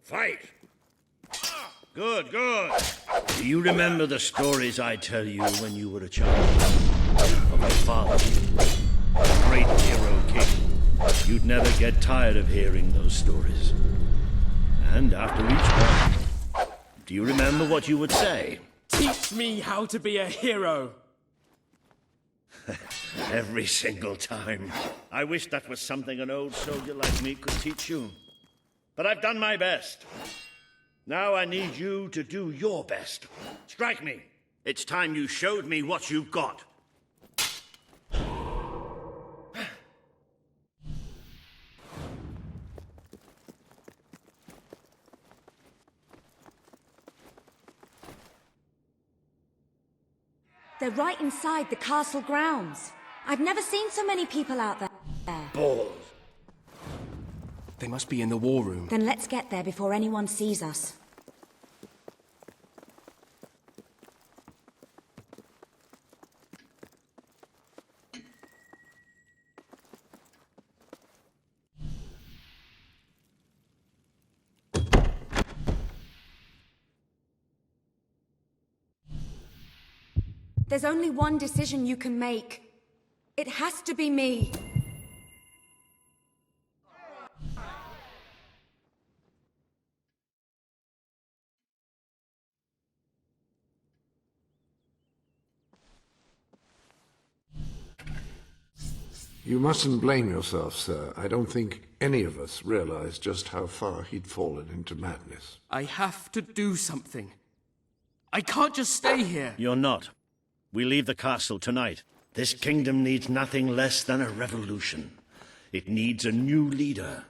Fight! Good, good. Do you remember the stories I tell you when you were a child? Of your father, the great hero king. You'd never get tired of hearing those stories. And after each one, do you remember what you would say? Teach me how to be a hero! Every single time. I wish that was something an old soldier like me could teach you. But I've done my best. Now I need you to do your best. Strike me. It's time you showed me what you've got. They're right inside the castle grounds. I've never seen so many people out there. Balls. They must be in the war room. Then let's get there before anyone sees us. There's only one decision you can make. It has to be me. You mustn't blame yourself, sir. I don't think any of us realized just how far he'd fallen into madness. I have to do something. I can't just stay here. You're not. We leave the castle tonight. This kingdom needs nothing less than a revolution. It needs a new leader.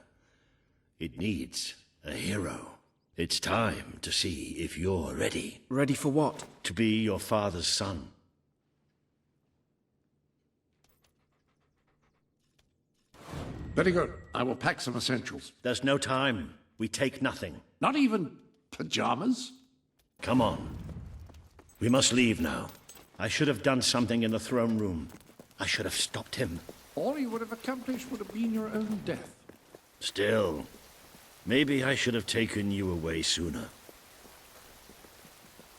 It needs a hero. It's time to see if you're ready. Ready for what? To be your father's son. Very good. I will pack some essentials. There's no time. We take nothing. Not even pajamas? Come on. We must leave now. I should have done something in the throne room. I should have stopped him. All you would have accomplished would have been your own death. Still, maybe I should have taken you away sooner.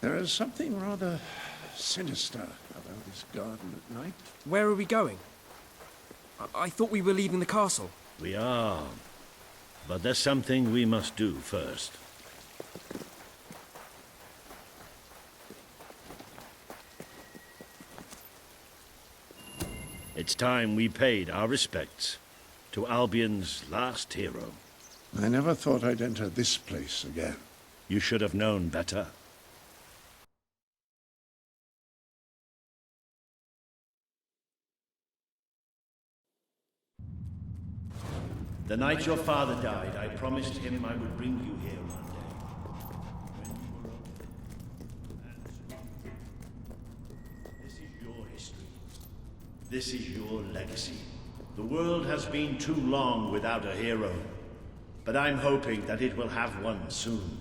There is something rather sinister about this garden at night. Where are we going? I thought we were leaving the castle. We are. But there's something we must do first. It's time we paid our respects to Albion's last hero. I never thought I'd enter this place again. You should have known better. The night your father died, I promised him I would bring you here one day. This is your history. This is your legacy. The world has been too long without a hero, but I'm hoping that it will have one soon.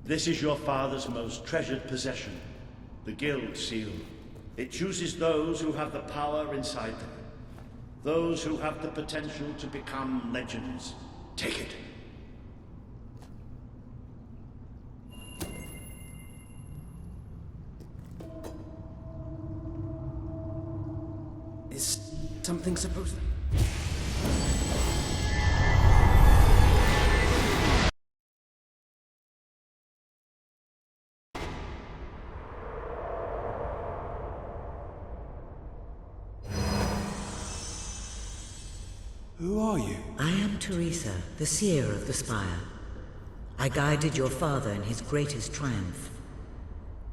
This is your father's most treasured possession, the Guild Seal. It chooses those who have the power inside them, those who have the potential to become legends. Take it. Is something supposed to... Who are you? I am Teresa, the seer of the spire. I guided your father in his greatest triumph.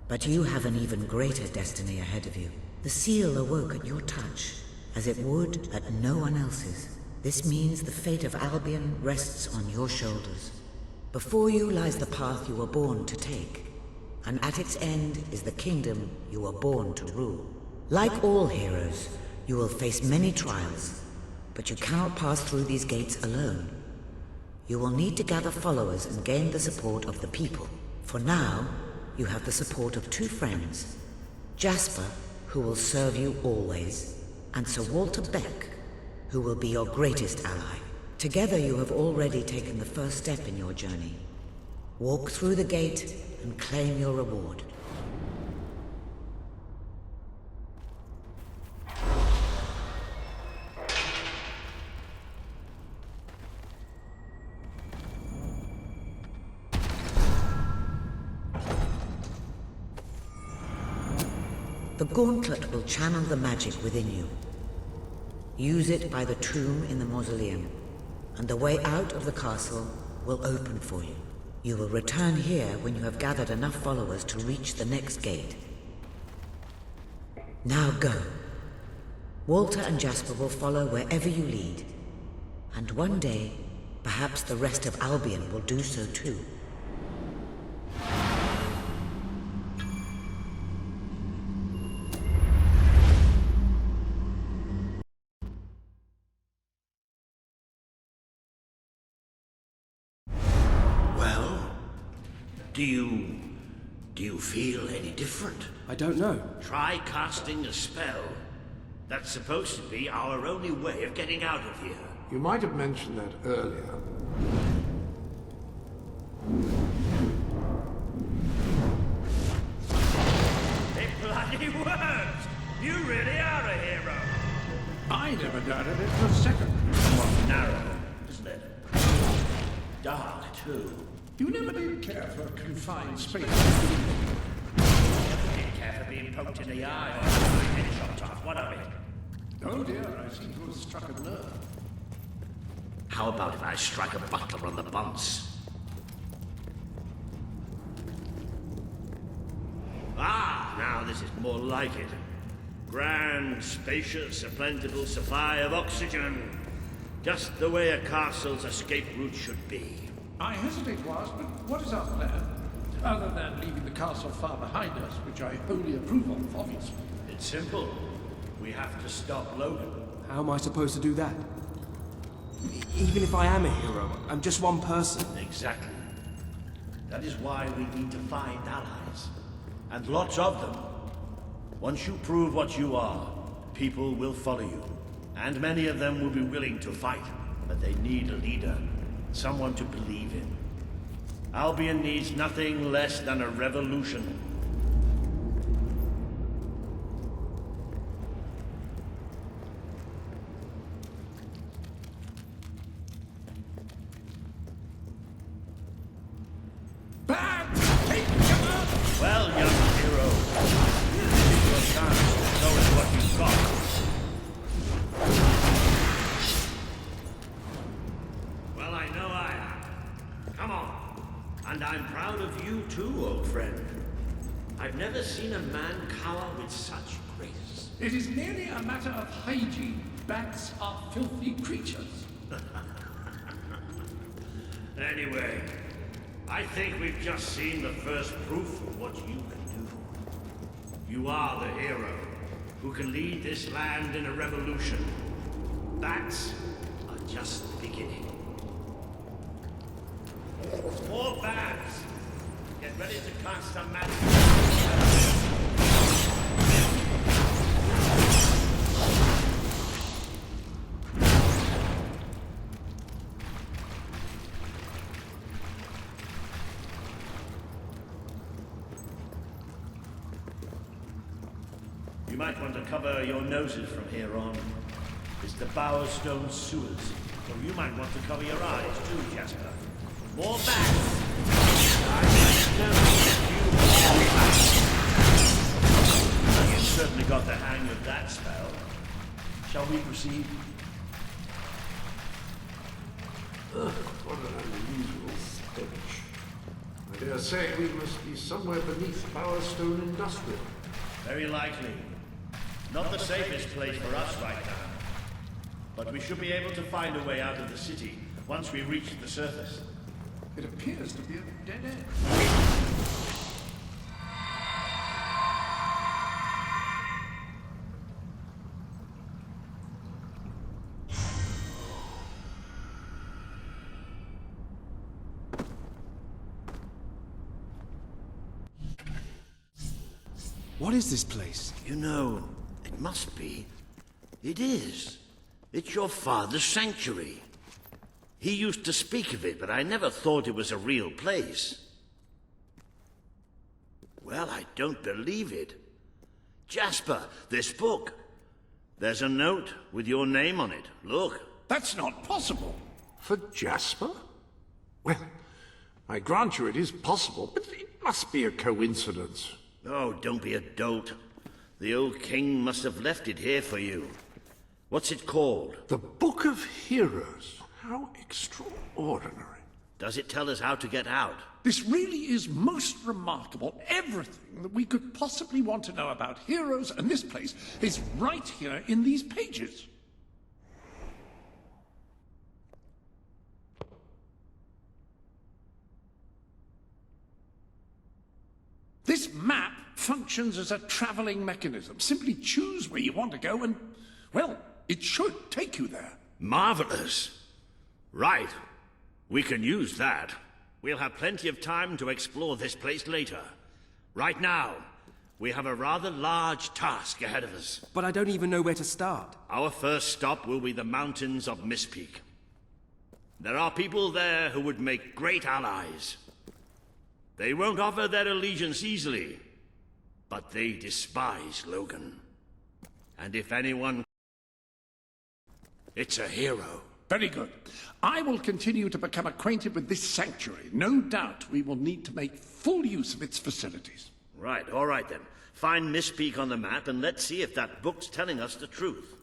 But you have an even greater destiny ahead of you. The seal awoke at your touch, as it would at no one else's. This means the fate of Albion rests on your shoulders. Before you lies the path you were born to take, and at its end is the kingdom you were born to rule. Like all heroes, You will face many trials, but you cannot pass through these gates alone. You will need to gather followers and gain the support of the people. For now, you have the support of 2 friends. Jasper, who will serve you always, and Sir Walter Beck, who will be your greatest ally. Together you have already taken the first step in your journey. Walk through the gate and claim your reward. The gauntlet will channel the magic within you. Use it by the tomb in the mausoleum, and the way out of the castle will open for you. You will return here when you have gathered enough followers to reach the next gate. Now go. Walter and Jasper will follow wherever you lead, and one day, perhaps the rest of Albion will do so too. Do you feel any different? I don't know. Try casting a spell. That's supposed to be our only way of getting out of here. You might have mentioned that earlier. It bloody works! You really are a hero! I never doubted it for a second. Somewhat narrow, isn't it? Dark, too. You never did care for a confined space. Never did care for being poked in the eye or my head chopped off. What of it? Oh dear, I seem to have struck a nerve. How about if I strike a butler on the bunts? Ah, now this is more like it. Grand, spacious, a plentiful supply of oxygen. Just the way a castle's escape route should be. I hesitate to ask, but what is our plan? Other than leaving the castle far behind us, which I wholly approve of, obviously. It's simple. We have to stop Logan. How am I supposed to do that? Even if I am a hero, I'm just one person. Exactly. That is why we need to find allies. And lots of them. Once you prove what you are, people will follow you. And many of them will be willing to fight. But they need a leader. Someone to believe in. Albion needs nothing less than a revolution. Well, young hero, this is your chance to show us what you've got. Well, I know I am. Come on. And I'm proud of you too, old friend. I've never seen a man cower with such grace. It is merely a matter of hygiene. Bats are filthy creatures. Anyway, I think we've just seen the first proof of what you can do. You are the hero who can lead this land in a revolution. Bats are just the beginning. More bats! Get ready to cast a magic. You might want to cover your noses from here on. It's the Bowerstone sewers. So you might want to cover your eyes too, Jasper. More bats! I might know you more bats. You've certainly got the hang of that spell. Shall we proceed? Ugh, what an unusual stench. I dare say we must be somewhere beneath Bowerstone Industrial. Very likely. Not the safest place for us right now. But we should be able to find a way out of the city once we reach the surface. It appears to be a dead end. What is this place? You know, it must be. It is. It's your father's sanctuary. He used to speak of it, but I never thought it was a real place. Well, I don't believe it. Jasper, this book. There's a note with your name on it. Look. That's not possible. For Jasper? Well, I grant you it is possible, but it must be a coincidence. Oh, don't be a dolt. The old king must have left it here for you. What's it called? The Book of Heroes. How extraordinary. Does it tell us how to get out? This really is most remarkable. Everything that we could possibly want to know about heroes and this place is right here in these pages. This map functions as a traveling mechanism. Simply choose where you want to go and, well, it should take you there. Marvelous. Right. We can use that. We'll have plenty of time to explore this place later. Right now, we have a rather large task ahead of us. But I don't even know where to start. Our first stop will be the mountains of Mistpeak. There are people there who would make great allies. They won't offer their allegiance easily, but they despise Logan. And if anyone... it's a hero. Very good. I will continue to become acquainted with this sanctuary. No doubt we will need to make full use of its facilities. Right, all right then. Find Mistpeak on the map and let's see if that book's telling us the truth.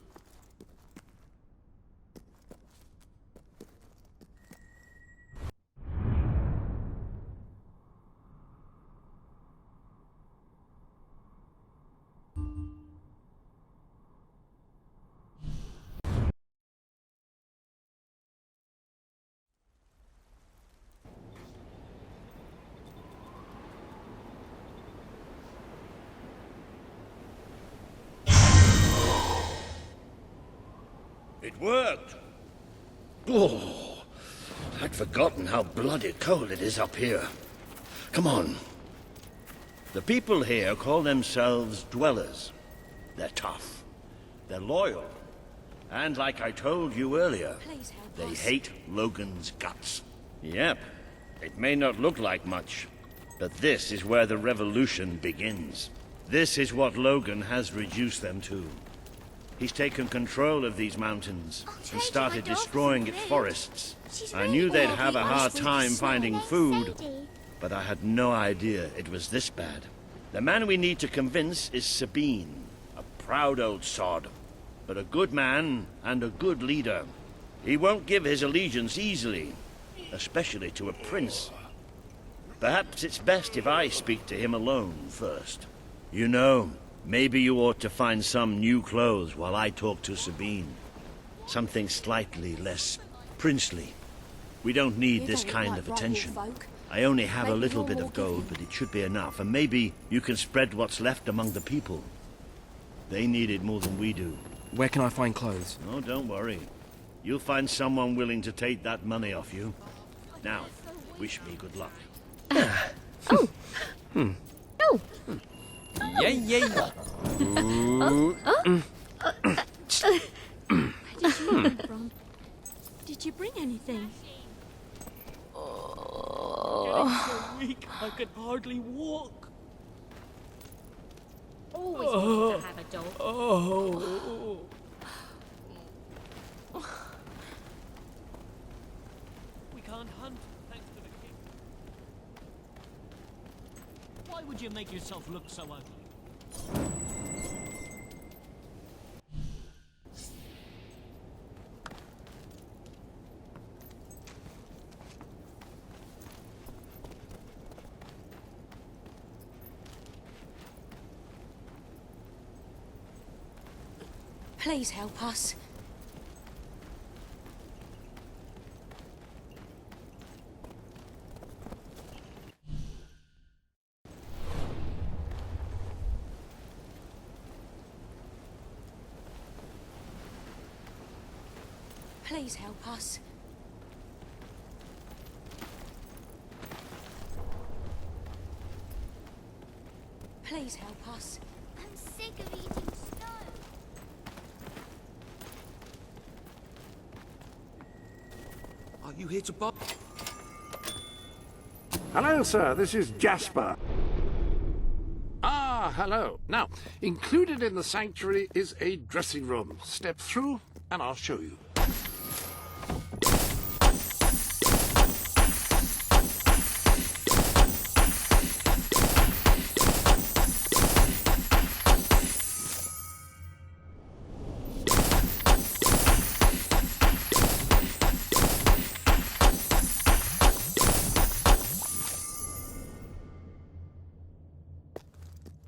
It worked. Oh, I'd forgotten how bloody cold it is up here. Come on. The people here call themselves dwellers. They're tough. They're loyal. And like I told you earlier, they hate Logan's guts. Yep. It may not look like much, but this is where the revolution begins. This is what Logan has reduced them to. He's taken control of these mountains and started destroying its forests. I knew they'd have a hard time finding food, but I had no idea it was this bad. The man we need to convince is Sabine, a proud old sod, but a good man and a good leader. He won't give his allegiance easily, especially to a prince. Perhaps it's best if I speak to him alone first. You know, maybe you ought to find some new clothes while I talk to Sabine. Something slightly less princely. We don't need this kind of attention. I only have a little bit of gold, but it should be enough. And maybe you can spread what's left among the people. They need it more than we do. Where can I find clothes? Oh, don't worry. You'll find someone willing to take that money off you. Now, wish me good luck. Yeah, yeah. Where did you come from? Did you bring anything? Getting so weak I could hardly walk. Always wanted to have a dog. Oh. We can't hunt, thanks to the king. Why would you make yourself look so ugly? Please help us. Please help us. Please help us. I'm sick of eating snow. Are you here to buy? Hello, sir. This is Jasper. Ah, hello. Now, included in the sanctuary is a dressing room. Step through, and I'll show you.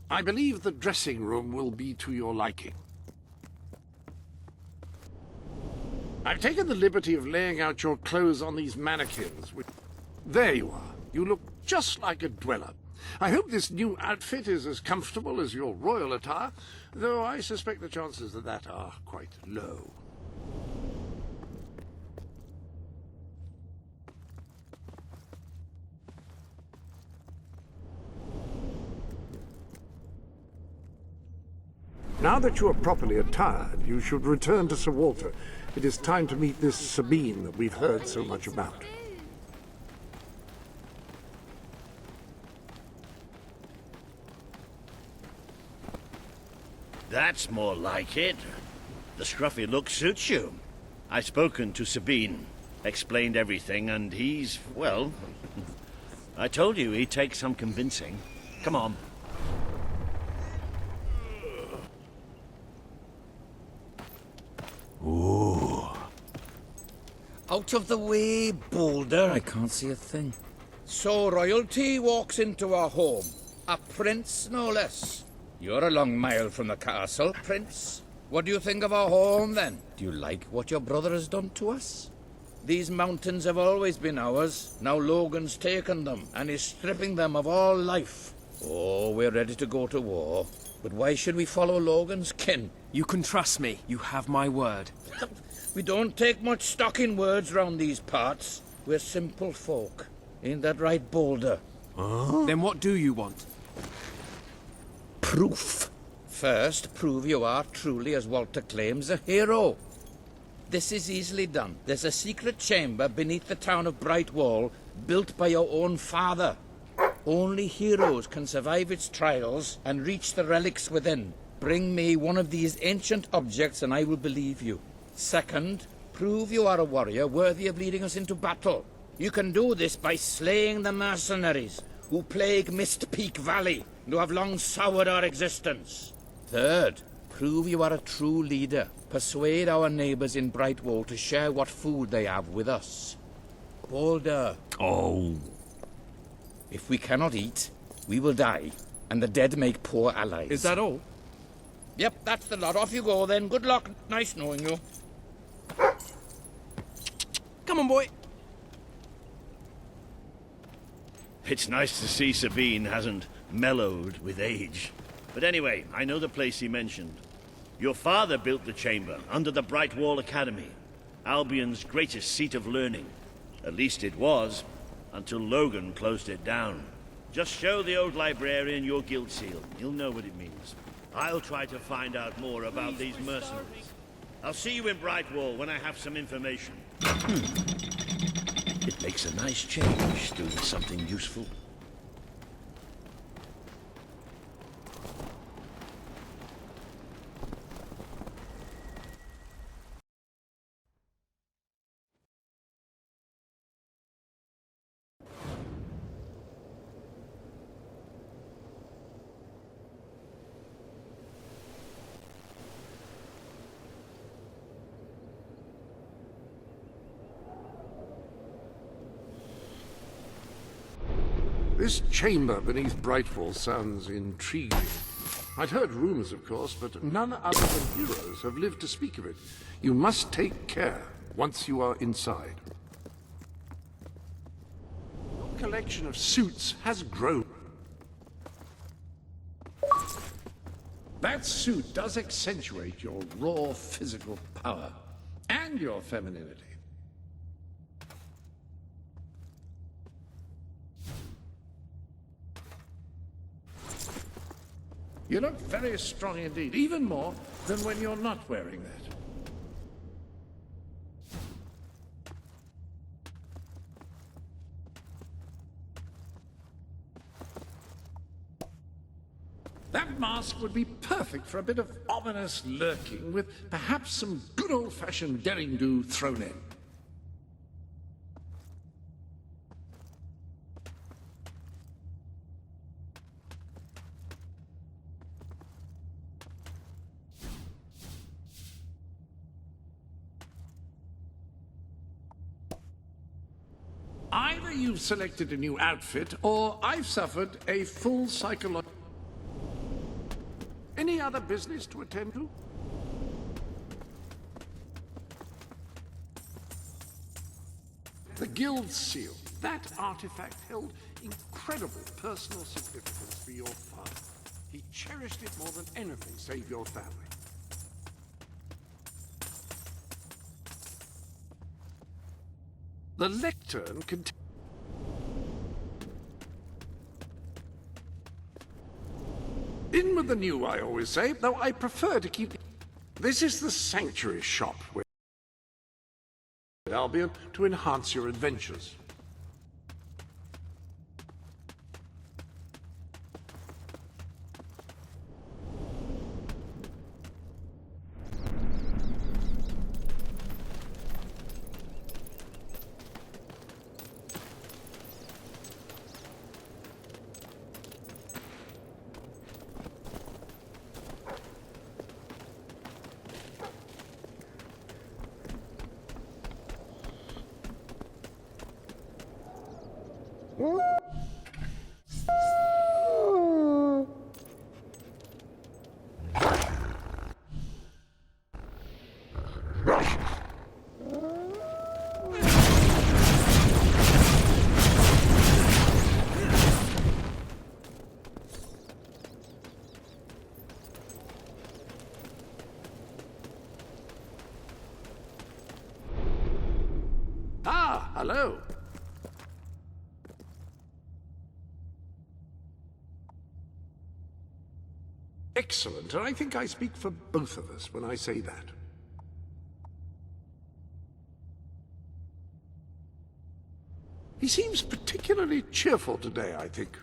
I believe the dressing room will be to your liking. I've taken the liberty of laying out your clothes on these mannequins. There you are. You look just like a dweller. I hope this new outfit is as comfortable as your royal attire, though I suspect the chances of that are quite low. Now that you are properly attired, you should return to Sir Walter. It is time to meet this Sabine that we've heard so much about. That's more like it. The scruffy look suits you. I've spoken to Sabine, explained everything, and he's, well, I told you he'd take some convincing. Come on. Ooh. Out of the way, Boulder. I can't see a thing. So royalty walks into our home. A prince, no less. You're a long mile from the castle, Prince. What do you think of our home, then? Do you like what your brother has done to us? These mountains have always been ours. Now Logan's taken them, and is stripping them of all life. Oh, we're ready to go to war. But why should we follow Logan's kin? You can trust me. You have my word. We don't take much stock in words round these parts. We're simple folk. Ain't that right, Boulder? Then what do you want? Proof. First, prove you are truly, as Walter claims, a hero. This is easily done. There's a secret chamber beneath the town of Brightwall, built by your own father. Only heroes can survive its trials and reach the relics within. Bring me one of these ancient objects and I will believe you. Second, prove you are a warrior worthy of leading us into battle. You can do this by slaying the mercenaries who plague Mist Peak Valley and who have long soured our existence. Third, prove you are a true leader. Persuade our neighbors in Brightwall to share what food they have with us. Boulder. Oh. If we cannot eat, we will die, and the dead make poor allies. Is that all? Yep, that's the lot. Off you go then. Good luck. Nice knowing you. Come on, boy. It's nice to see Sabine hasn't mellowed with age. But anyway, I know the place he mentioned. Your father built the chamber under the Brightwall Academy, Albion's greatest seat of learning. At least it was, until Logan closed it down. Just show the old librarian your guild seal. He'll know what it means. I'll try to find out more about these mercenaries. I'll see you in Brightwall when I have some information. It makes a nice change doing something useful. This chamber beneath Brightwall sounds intriguing. I'd heard rumors, of course, but none other than heroes have lived to speak of it. You must take care once you are inside. Your collection of suits has grown. That suit does accentuate your raw physical power and your femininity. You look very strong indeed, even more than when you're not wearing that. That mask would be perfect for a bit of ominous lurking, with perhaps some good old-fashioned daring-do thrown in. Either you've selected a new outfit, or I've suffered a full psychological... Any other business to attend to? The Guild Seal. That artifact held incredible personal significance for your father. He cherished it more than anything save your family. The lectern contains... In with the new, I always say, though I prefer to keep... This is the Sanctuary shop, where Albion to enhance your adventures. Ah, hello. Excellent, and I think I speak for both of us when I say that. He seems particularly cheerful today, I think.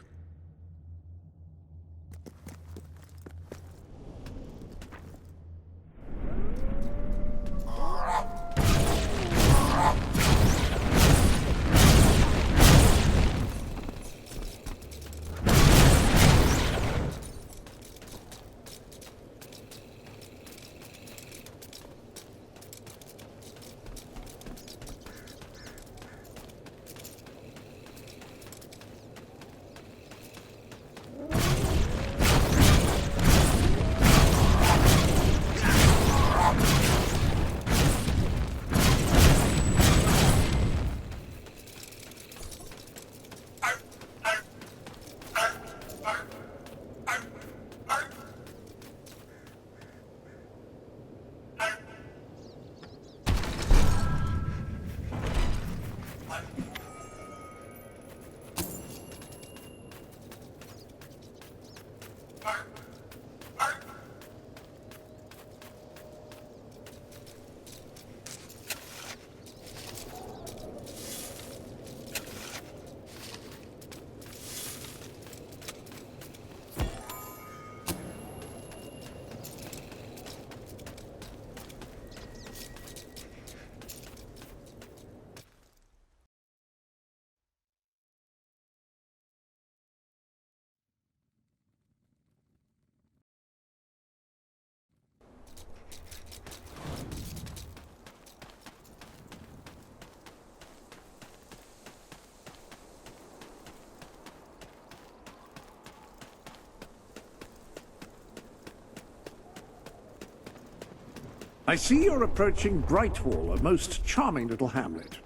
I see you're approaching Brightwall, a most charming little hamlet.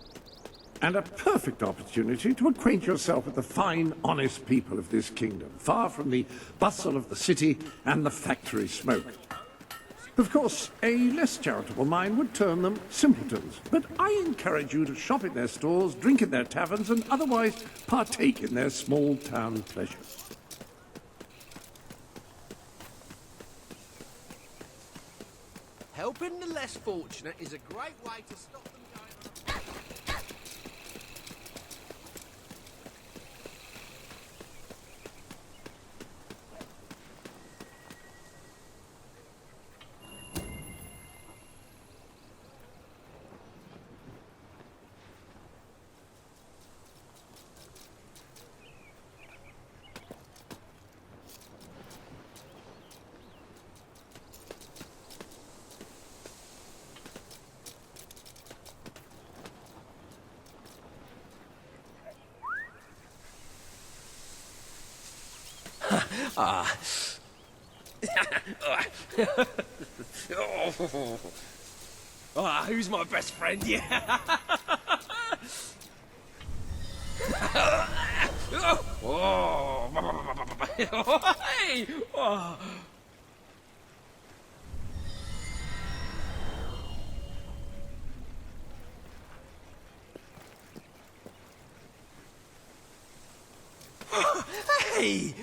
And a perfect opportunity to acquaint yourself with the fine, honest people of this kingdom, far from the bustle of the city and the factory smoke. Of course, a less charitable mind would term them simpletons, but I encourage you to shop in their stores, drink in their taverns, and otherwise partake in their small-town pleasures. Helping the less fortunate is a great way to stop them going on a... Who's my best friend? Yeah. Hey! Oh. Hey!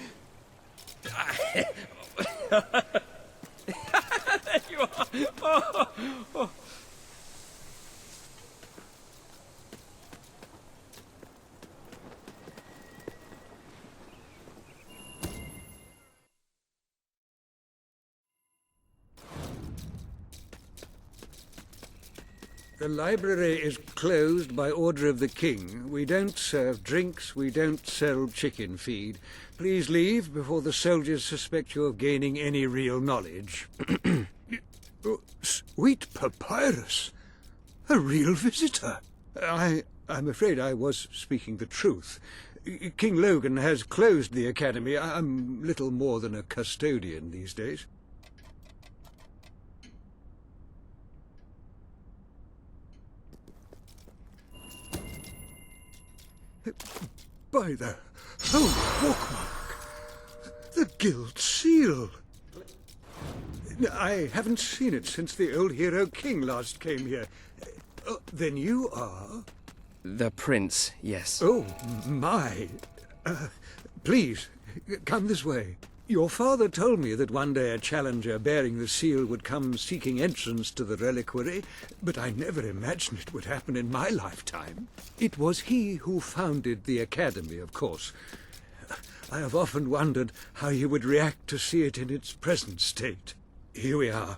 There you are. Oh, oh. The library is closed by order of the king. We don't serve drinks, we don't sell chicken feed. Please leave before the soldiers suspect you of gaining any real knowledge. Sweet papyrus! A real visitor! I'm afraid I was speaking the truth. King Logan has closed the academy. I'm little more than a custodian these days. By the holy bookmark! The Guild Seal! I haven't seen it since the old hero king last came here. Then you are? The prince, yes. Oh, my. Please, come this way. Your father told me that one day a challenger bearing the seal would come seeking entrance to the reliquary, but I never imagined it would happen in my lifetime. It was he who founded the academy, of course. I have often wondered how he would react to see it in its present state. Here we are.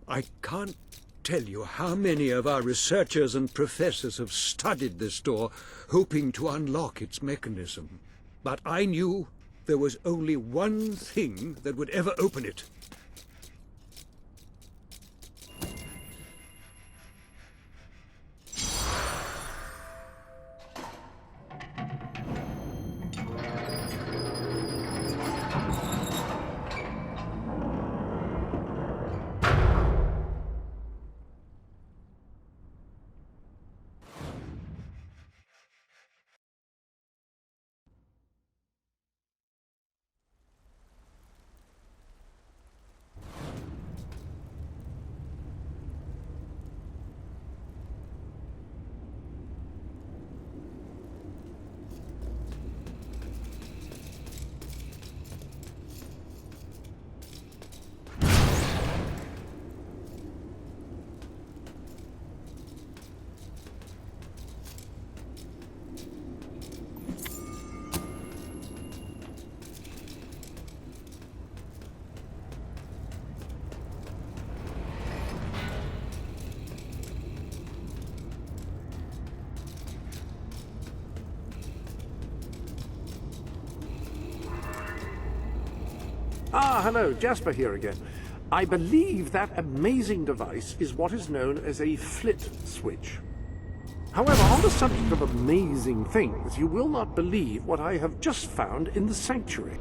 I can't tell you how many of our researchers and professors have studied this door, hoping to unlock its mechanism. But I knew there was only one thing that would ever open it. Ah, hello, Jasper here again. I believe that amazing device is what is known as a flit switch. However, on the subject of amazing things, you will not believe what I have just found in the sanctuary.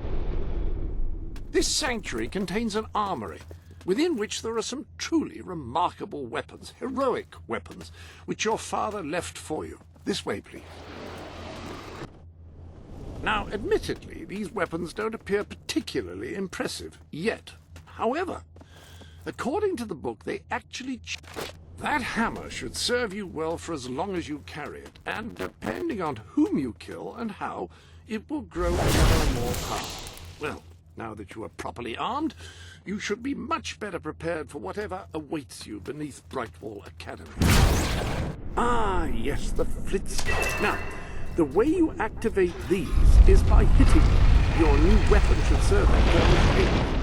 This sanctuary contains an armory, within which there are some truly remarkable weapons, heroic weapons, which your father left for you. This way, please. Now, admittedly, these weapons don't appear particularly impressive yet. However, according to the book, they actually... That hammer should serve you well for as long as you carry it, and depending on whom you kill and how, it will grow ever more powerful. Well, Now that you are properly armed, you should be much better prepared for whatever awaits you beneath Brightwall Academy. Ah, yes, the Flitstones. Now, the way you activate these is by hitting them. Your new weapon should serve that purpose.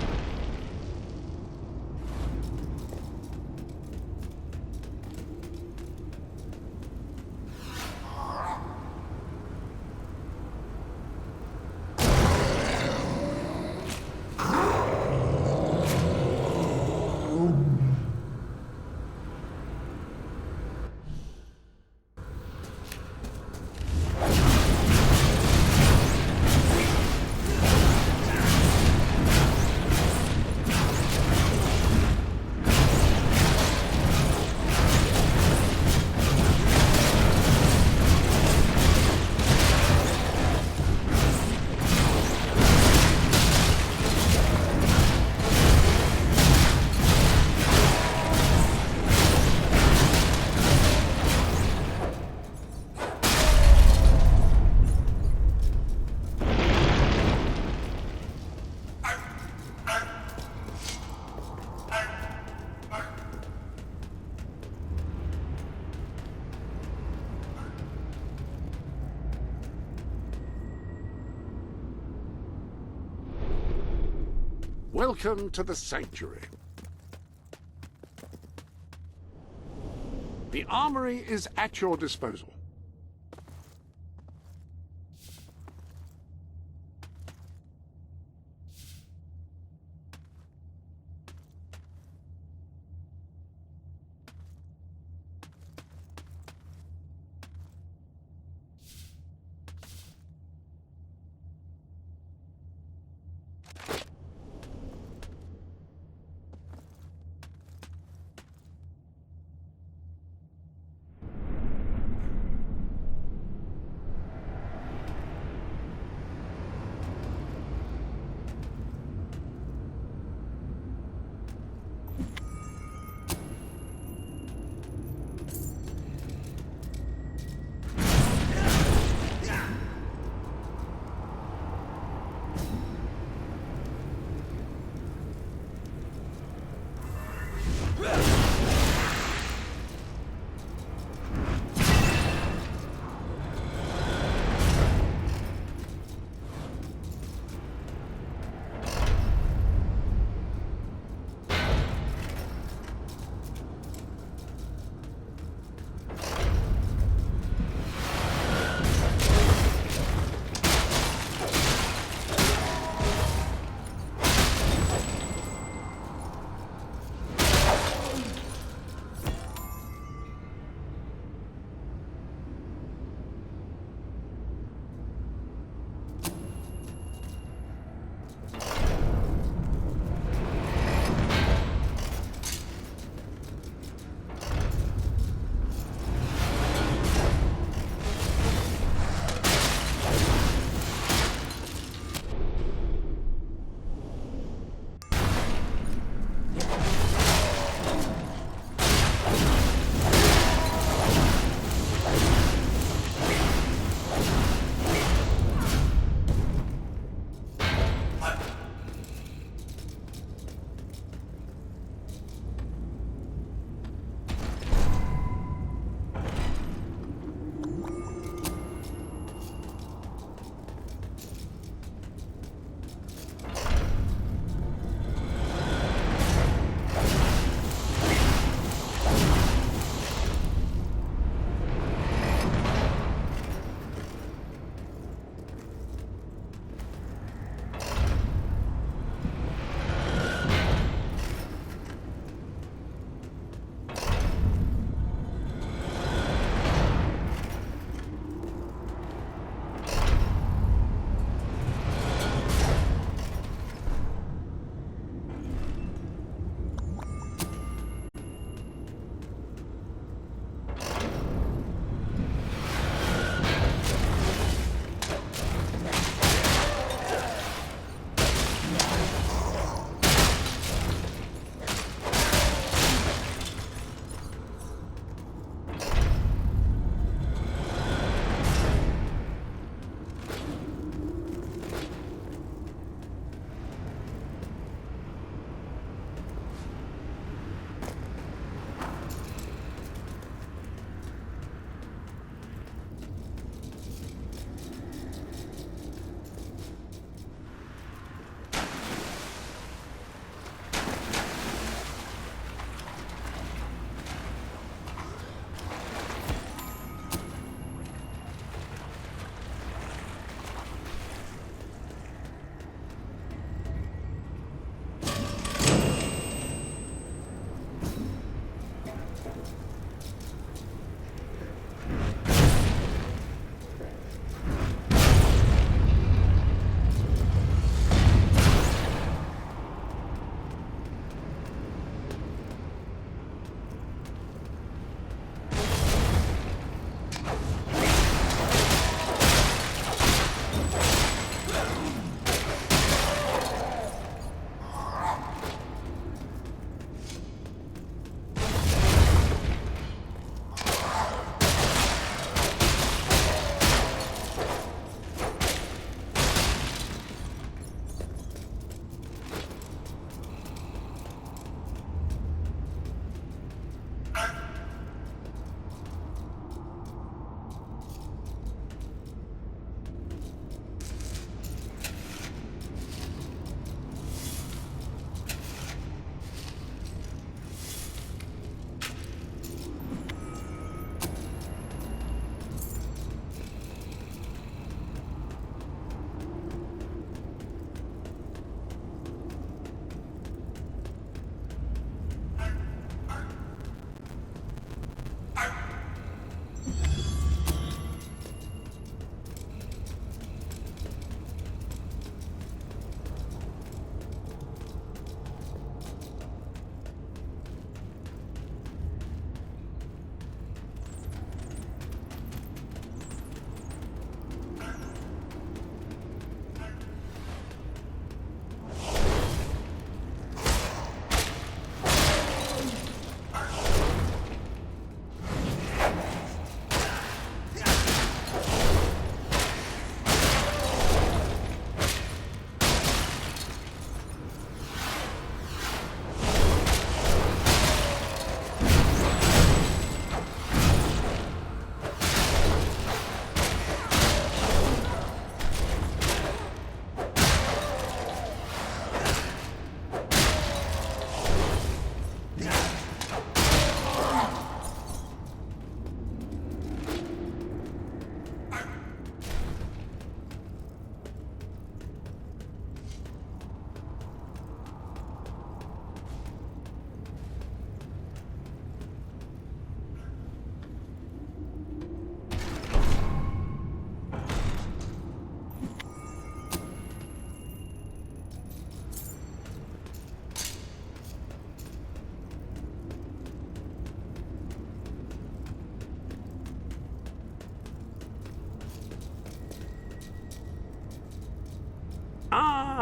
Welcome to the Sanctuary. The armory is at your disposal.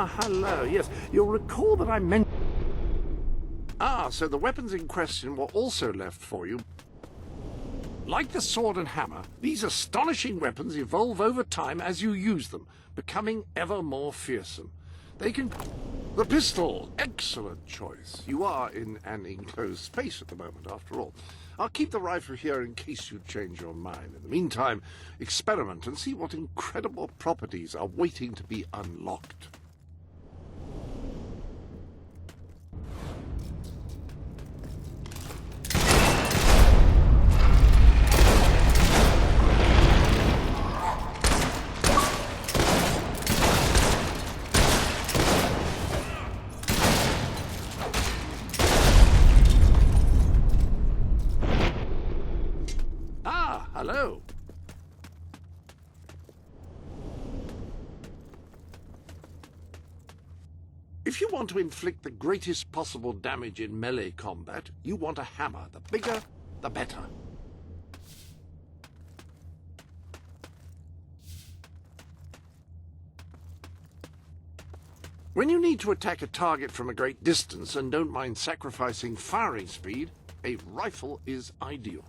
Ah, hello. Yes, you'll recall that I mentioned... Ah, so the weapons in question were also left for you. Like the sword and hammer, these astonishing weapons evolve over time as you use them, becoming ever more fearsome. They can... The pistol! Excellent choice. You are in an enclosed space at the moment, after all. I'll keep the rifle here in case you change your mind. In the meantime, experiment and see what incredible properties are waiting to be unlocked. Hello. If you want to inflict the greatest possible damage in melee combat, you want a hammer. The bigger, the better. When you need to attack a target from a great distance and don't mind sacrificing firing speed, a rifle is ideal.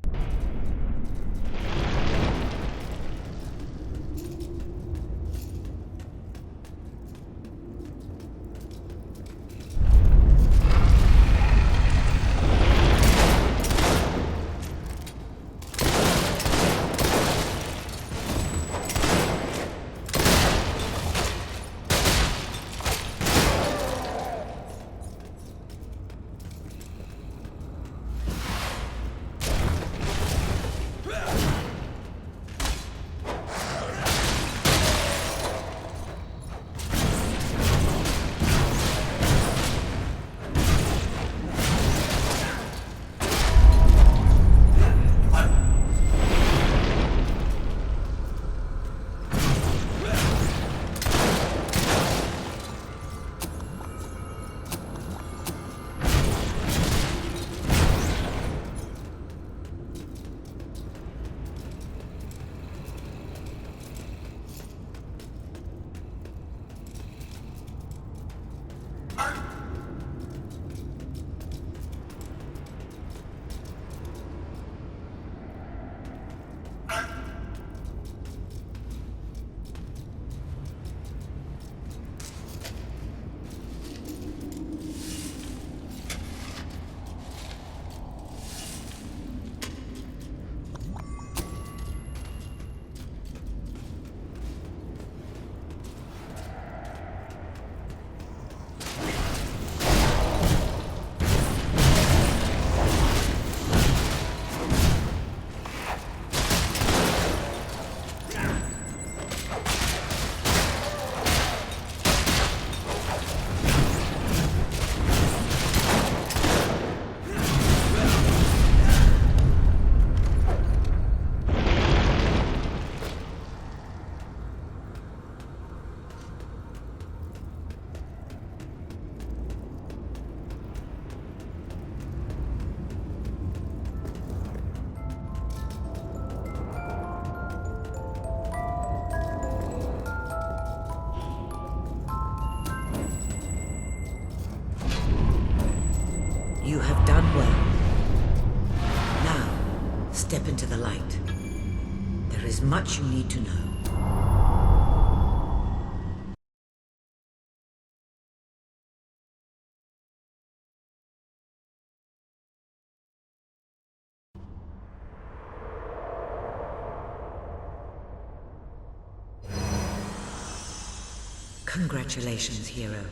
You have done well. Now, step into the light. There is much you need to know. Congratulations, hero.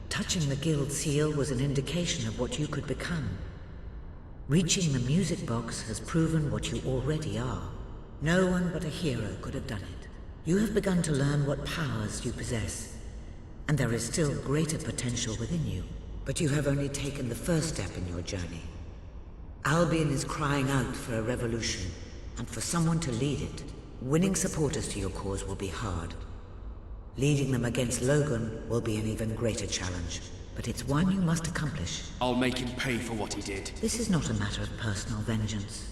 Touching the guild seal was an indication of what you could become. Reaching the music box has proven what you already are. No one but a hero could have done it. You have begun to learn what powers you possess, and there is still greater potential within you. But you have only taken the first step in your journey. Albion is crying out for a revolution, and for someone to lead it. Winning supporters to your cause will be hard. Leading them against Logan will be an even greater challenge, but it's one you must accomplish. I'll make him pay for what he did. This is not a matter of personal vengeance.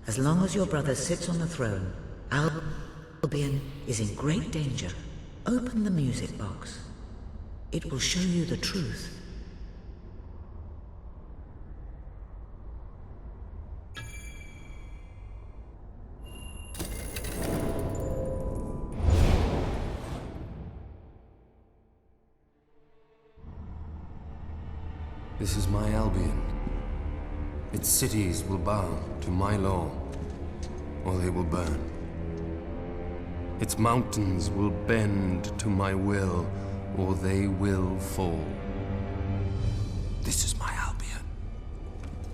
As long as your brother sits on the throne, Albion is in great danger. Open the music box. It will show you the truth. This is my Albion. Its cities will bow to my law, or they will burn. Its mountains will bend to my will, or they will fall. This is my Albion.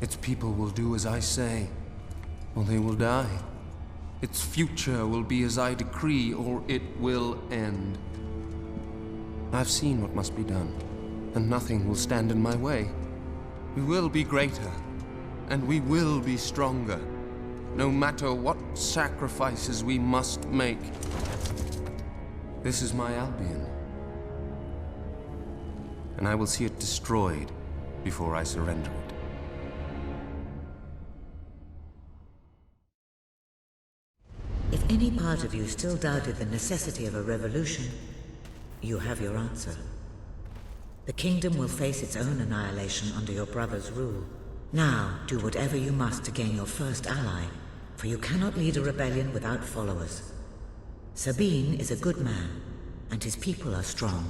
Its people will do as I say, or they will die. Its future will be as I decree, or it will end. I've seen what must be done, and nothing will stand in my way. We will be greater, and we will be stronger, no matter what sacrifices we must make. This is my Albion, and I will see it destroyed before I surrender it. If any part of you still doubted the necessity of a revolution, you have your answer. The kingdom will face its own annihilation under your brother's rule. Now, do whatever you must to gain your first ally, for you cannot lead a rebellion without followers. Sabine is a good man, and his people are strong.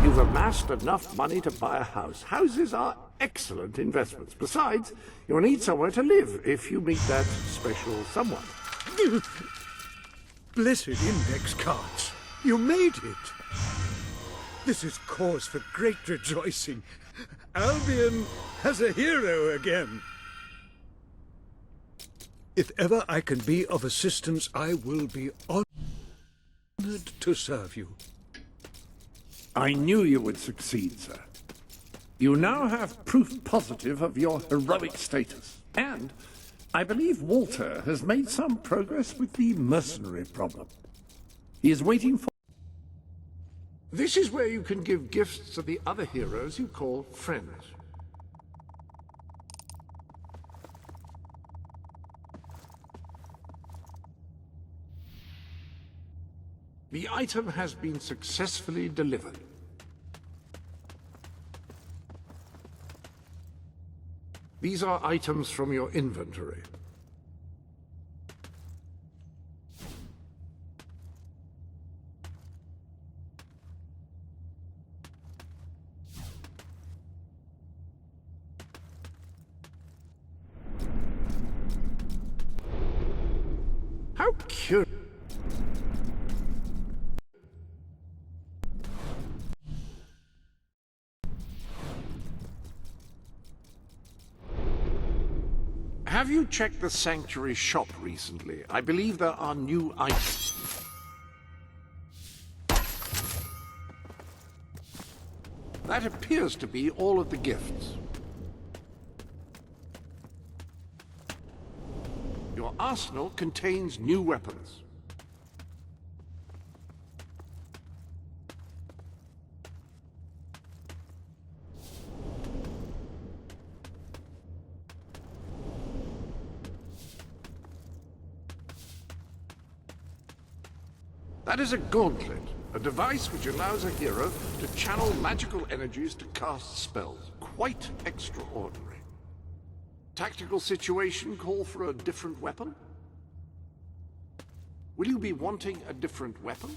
You've amassed enough money to buy a house. Houses are excellent investments. Besides, you'll need somewhere to live if you meet that special someone. Blessed index cards. You made it. This is cause for great rejoicing. Albion has a hero again. If ever I can be of assistance, I will be honored to serve you. I knew you would succeed, sir. You now have proof positive of your heroic status. And I believe Walter has made some progress with the mercenary problem. He is waiting for... This is where you can give gifts to the other heroes you call friends. The item has been successfully delivered. These are items from your inventory. How curious. Have you checked the Sanctuary shop recently? I believe there are new items. That appears to be all of the gifts. Your arsenal contains new weapons. That is a gauntlet, a device which allows a hero to channel magical energies to cast spells. Quite extraordinary. Tactical situation call for a different weapon? Will you be wanting a different weapon?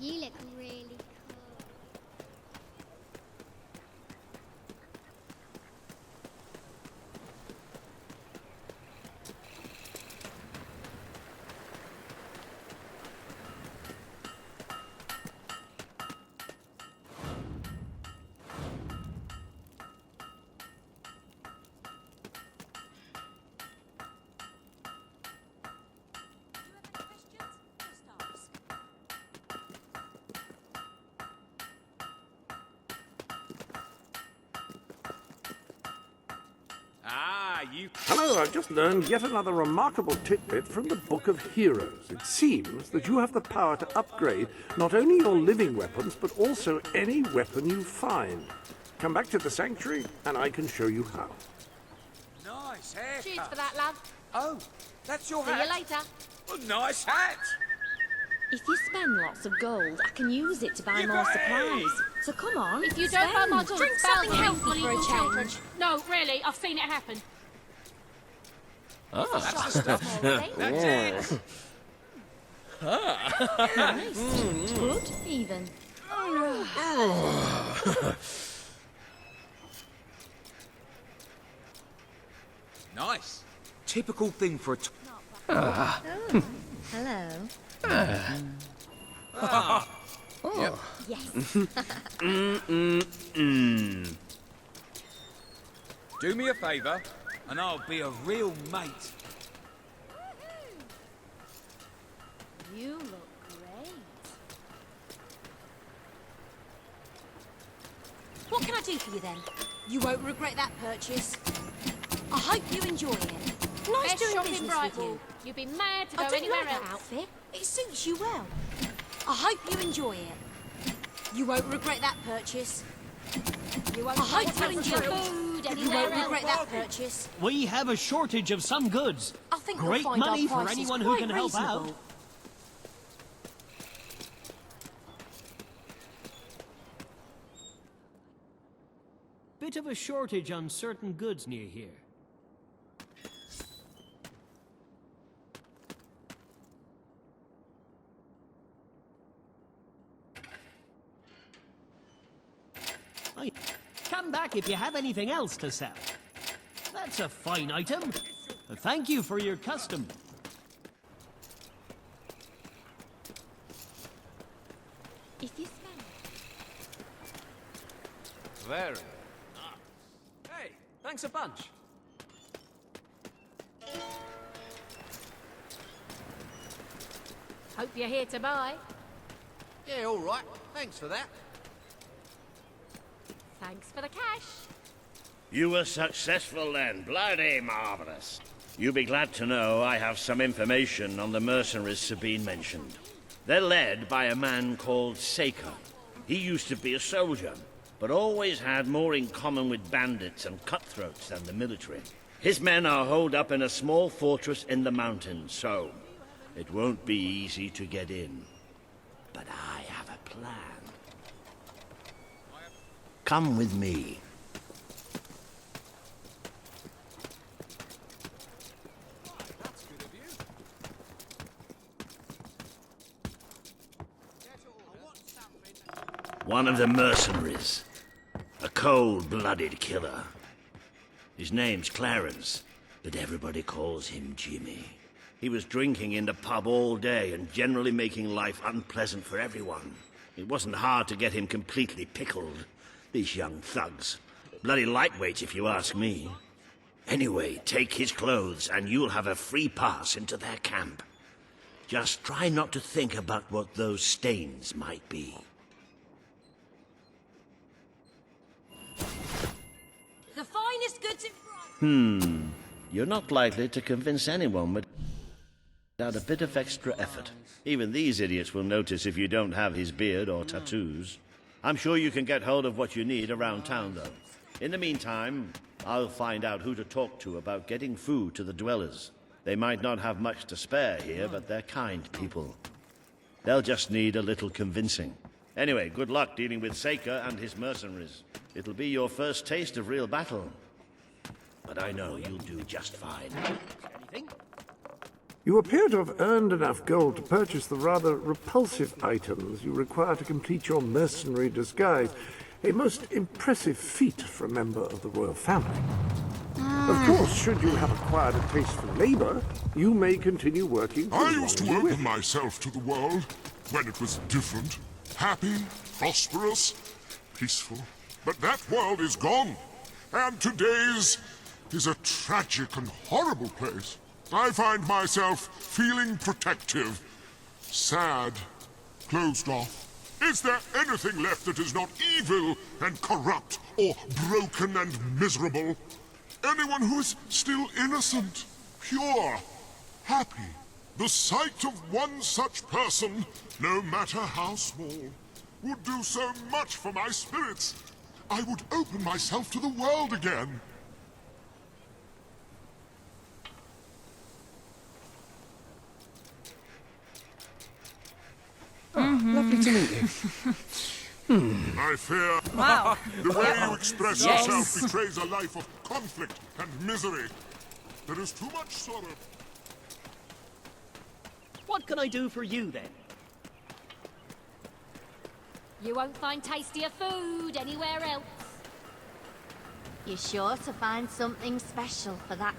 You look really cool. Hello, I've just learned yet another remarkable tidbit from the Book of Heroes. It seems that you have the power to upgrade not only your living weapons, but also any weapon you find. Come back to the Sanctuary, and I can show you how. Nice haircut. Cheers for that, love. Oh, that's your See hat? you later. Oh, nice hat. If you spend lots of gold, I can use it to buy more supplies. So come on, If you don't buy my spend. drink something healthy for a change. No, really, I've seen it happen. That's the stuff. That's it. Nice. Good, even. Nice. Typical thing for a... Oh, hello. Yep. Yes. Do me a favour, and I'll be a real mate. You look great. What can I do for you then? You won't regret that purchase. I hope you enjoy it. Nice Best doing shop in business with Brightwall. you. You'd be mad to I go do anywhere like that else. outfit. It suits you well. I hope you enjoy it. You won't regret that purchase. You won't I hope find you much enjoy food it. You anywhere won't else. regret that purchase. We have a shortage of some goods. I think you'll Great find our money for prices anyone who quite can help out. reasonable. Bit of a shortage on certain goods near here. Come back if you have anything else to sell. That's a fine item. Thank you for your custom. If you spend... Very. Hey, thanks a bunch. Hope you're here to buy. Yeah, all right. Thanks for that. Thanks for the cash. You were successful then. Bloody marvelous. You'll be glad to know I have some information on the mercenaries Sabine mentioned. They're led by a man called Saker. He used to be a soldier, but always had more in common with bandits and cutthroats than the military. His men are holed up in a small fortress in the mountains, so it won't be easy to get in. But I have a plan. Come with me. One of the mercenaries. A cold-blooded killer. His name's Clarence, but everybody calls him Jimmy. He was drinking in the pub all day and generally making life unpleasant for everyone. It wasn't hard to get him completely pickled. These young thugs. Bloody lightweights, if you ask me. Anyway, take his clothes and you'll have a free pass into their camp. Just try not to think about what those stains might be. The finest goods in... You're not likely to convince anyone without a bit of extra effort. Even these idiots will notice if you don't have his beard or tattoos. I'm sure you can get hold of what you need around town, though. In the meantime, I'll find out who to talk to about getting food to the dwellers. They might not have much to spare here, but they're kind people. They'll just need a little convincing. Anyway, good luck dealing with Saker and his mercenaries. It'll be your first taste of real battle. But I know you'll do just fine. You appear to have earned enough gold to purchase the rather repulsive items you require to complete your mercenary disguise. A most impressive feat for a member of the royal family. Of course, should you have acquired a taste for labor, you may continue working. I used to open myself to the world when it was different, happy, prosperous, peaceful. But that world is gone, and today's is a tragic and horrible place. I find myself feeling protective, sad, closed off. Is there anything left that is not evil and corrupt or broken and miserable? Anyone who is still innocent, pure, happy. The sight of one such person, no matter how small, would do so much for my spirits. I would open myself to the world again. Lovely to meet you. I fear the way you express Yes. yourself betrays a life of conflict and misery. There is too much sorrow. What can I do for you, then? You won't find tastier food anywhere else. You're sure to find something special for that.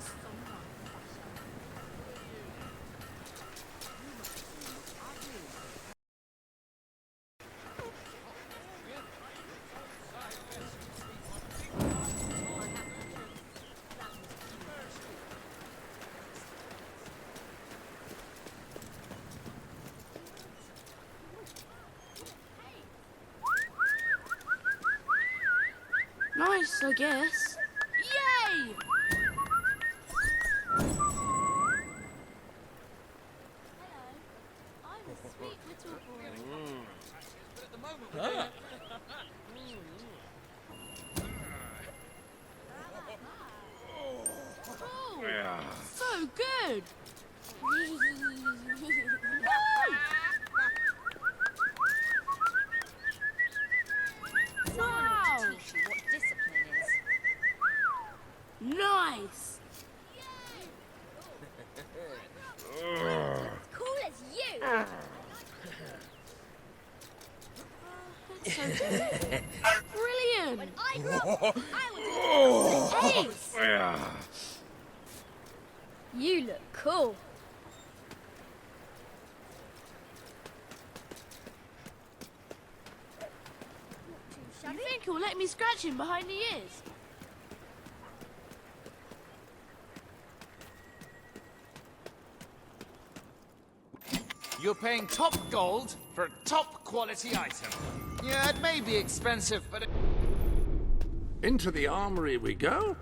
Nice, I guess. Yay! I'm a sweet little boy. So good! Someone ought to teach you what discipline is. Nice! Cool as you! That's so good. Brilliant! When I grow up, I will do Hey! You look cool. You think he'll let me scratch him behind the ears? You're paying top gold for a top quality item. Yeah, it may be expensive, but it... Into the armory we go.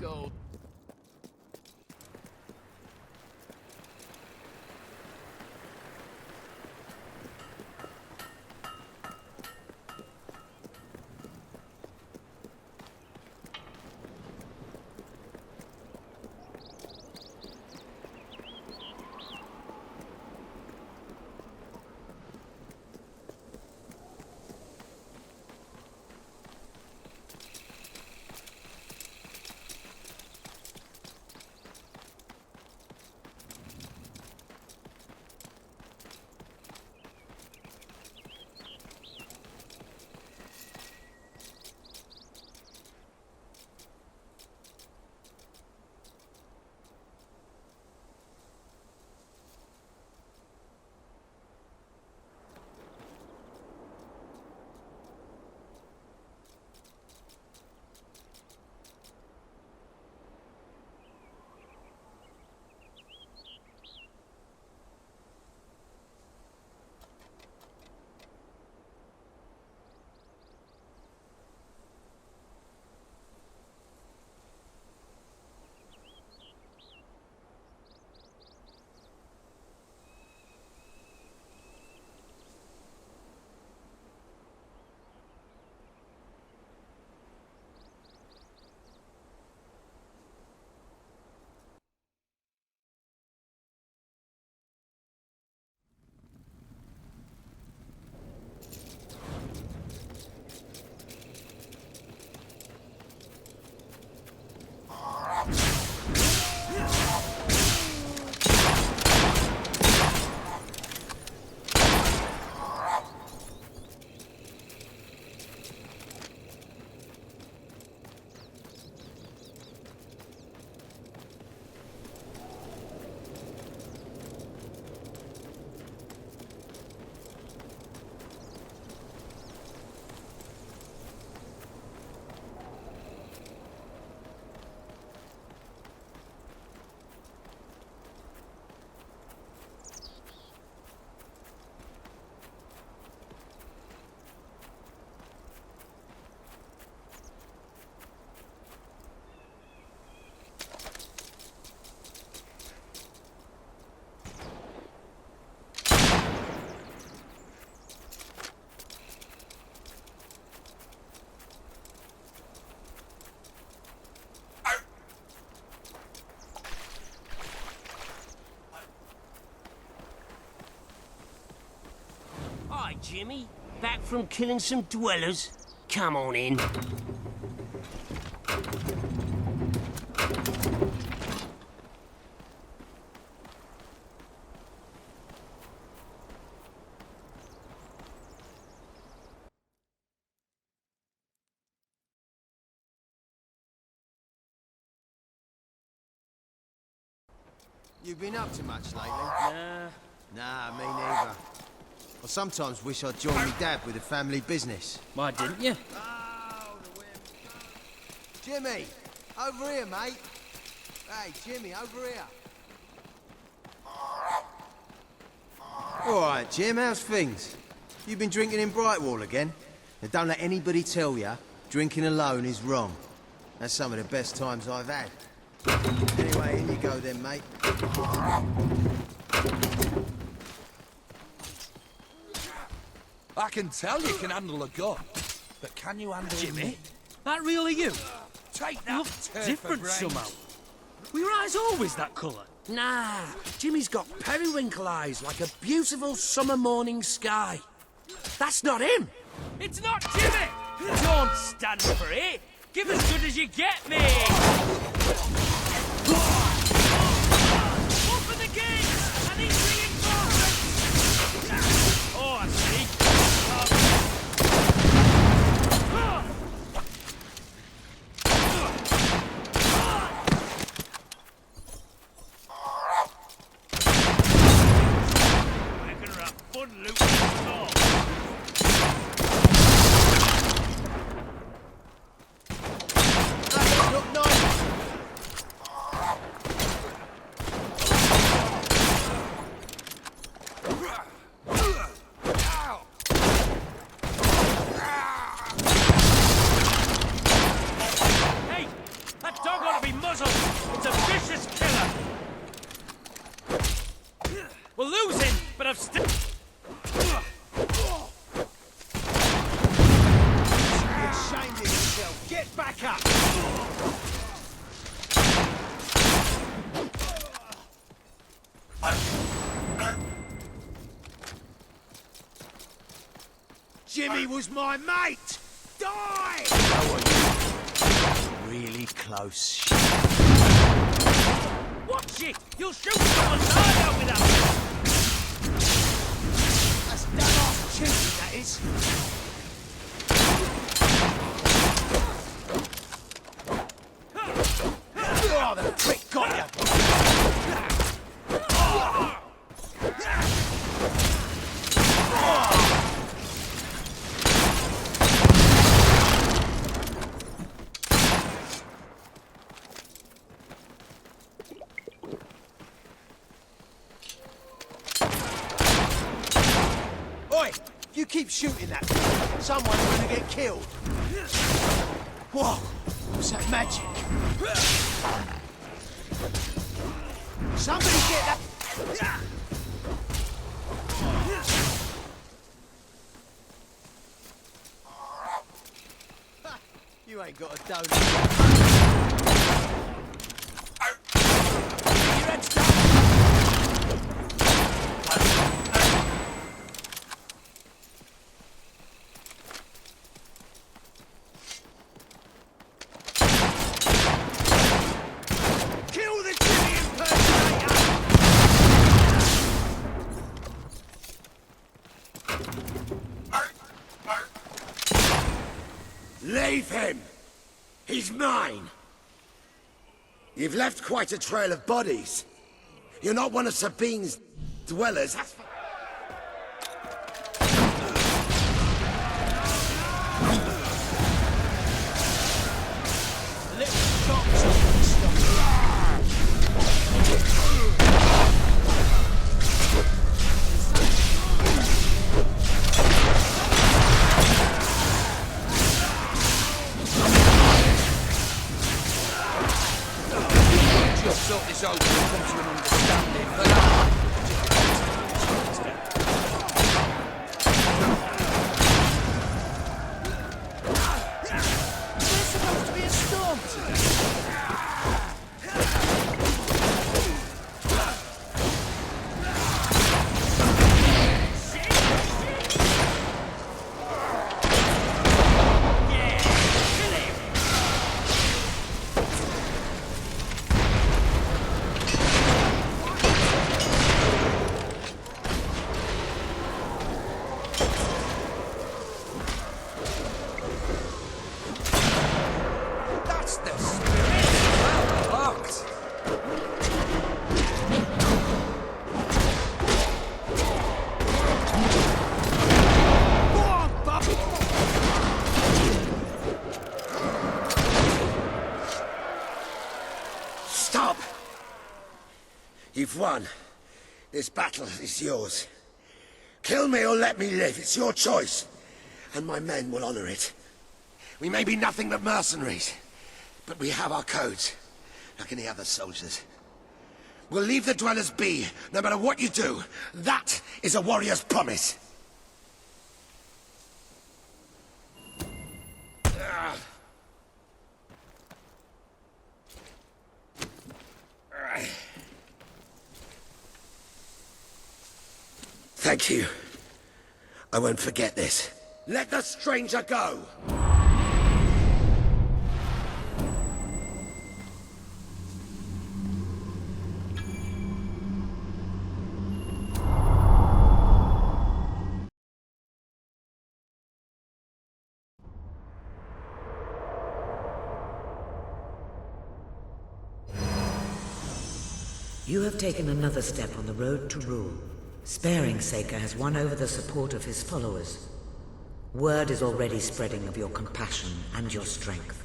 gold. Hi, Jimmy. Back from killing some dwellers? Come on in. You been up to much lately? Nah, me neither. I sometimes wish I'd joined me dad with a family business. Why didn't you? Jimmy! Over here, mate! Hey, Jimmy, over here! Alright, Jim, how's things? You been drinking in Brightwall again? Now don't let anybody tell you drinking alone is wrong. That's some of the best times I've had. Anyway, in you go then, mate. I can tell you can handle a gun, but can you handle Jimmy? That really you? Take You that. look different somehow. Were your eyes always that colour? Nah, Jimmy's got periwinkle eyes like a beautiful summer morning sky. That's not him! It's not Jimmy! Don't stand for it! Give as good as you get me! Open the gates! I need reinforcements! Oh, I see. Jimmy was my mate! Die! Really close. Watch it! You'll shoot someone's eye out with that! That's damn off cheeky, that is. Oh, the prick got you! Oi! If you keep shooting that, someone's gonna get killed. Whoa! What's that magic? Somebody get that... You ain't got a donut. Your head's down. Kill the Jimmy impersonator! Leave him! He's mine! You've left quite a trail of bodies. You're not one of Sabine's dwellers. Just sort this out and come to an understanding. But There's supposed to be a storm today. that's the spirit. Well locked. Go on, Bobby! Stop! You've won. This battle is yours. Kill me or let me live. It's your choice. And my men will honor it. We may be nothing but mercenaries, but we have our codes, like any other soldiers. We'll leave the dwellers be, no matter what you do. That is a warrior's promise. Thank you. I won't forget this. Let the stranger go! You have taken another step on the road to rule. Sparing Saker has won over the support of his followers. Word is already spreading of your compassion and your strength.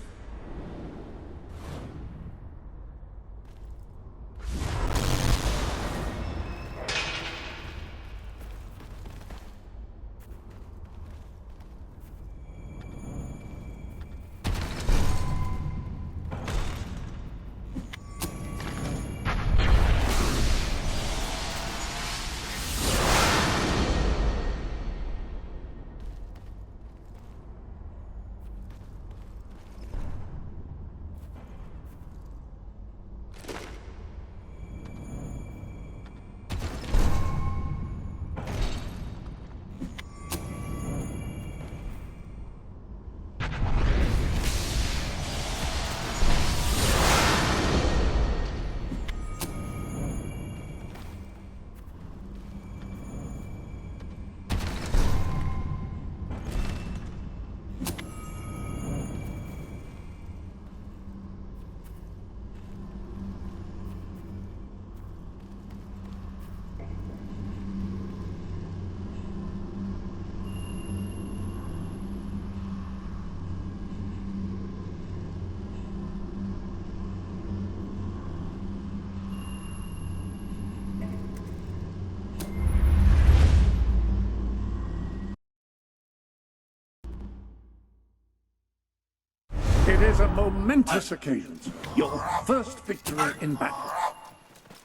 is a momentous occasion, sir. Your first victory in battle.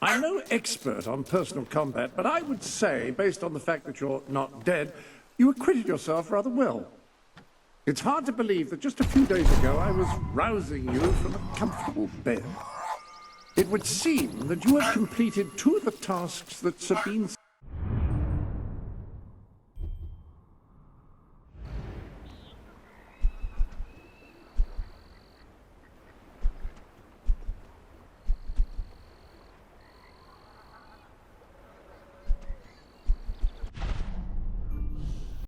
I'm no expert on personal combat, but I would say, based on the fact that you're not dead, you acquitted yourself rather well. It's hard to believe that just a few days ago I was rousing you from a comfortable bed. It would seem that you have completed two of the tasks that Sabine...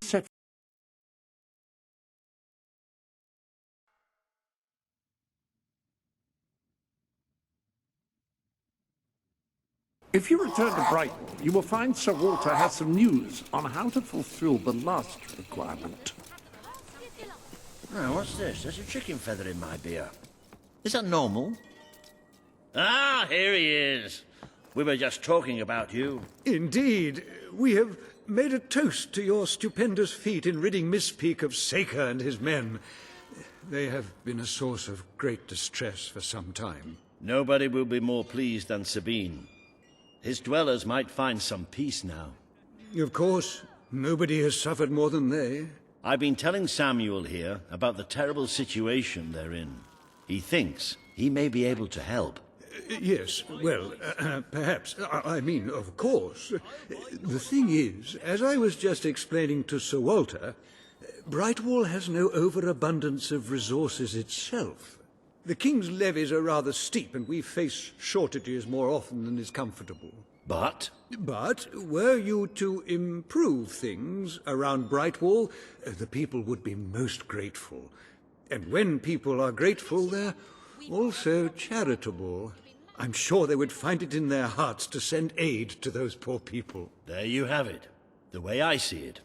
set. If you return to Brighton, you will find Sir Walter has some news on how to fulfill the last requirement. Oh, what's this? There's a chicken feather in my beer. Is that normal? Ah, here he is. We were just talking about you. Indeed. We have made a toast to your stupendous feat in ridding Miss Peak of Saker and his men. They have been a source of great distress for some time. Nobody will be more pleased than Sabine. His dwellers might find some peace now. Of course. Nobody has suffered more than they. I've been telling Samuel here about the terrible situation they're in. He thinks he may be able to help. Yes, well, perhaps. I mean, of course. The thing is, as I was just explaining to Sir Walter, Brightwall has no overabundance of resources itself. The King's levies are rather steep, and we face shortages more often than is comfortable. But? But, were you to improve things around Brightwall, the people would be most grateful. And when people are grateful, they're also charitable. I'm sure they would find it in their hearts to send aid to those poor people. There you have it. The way I see it.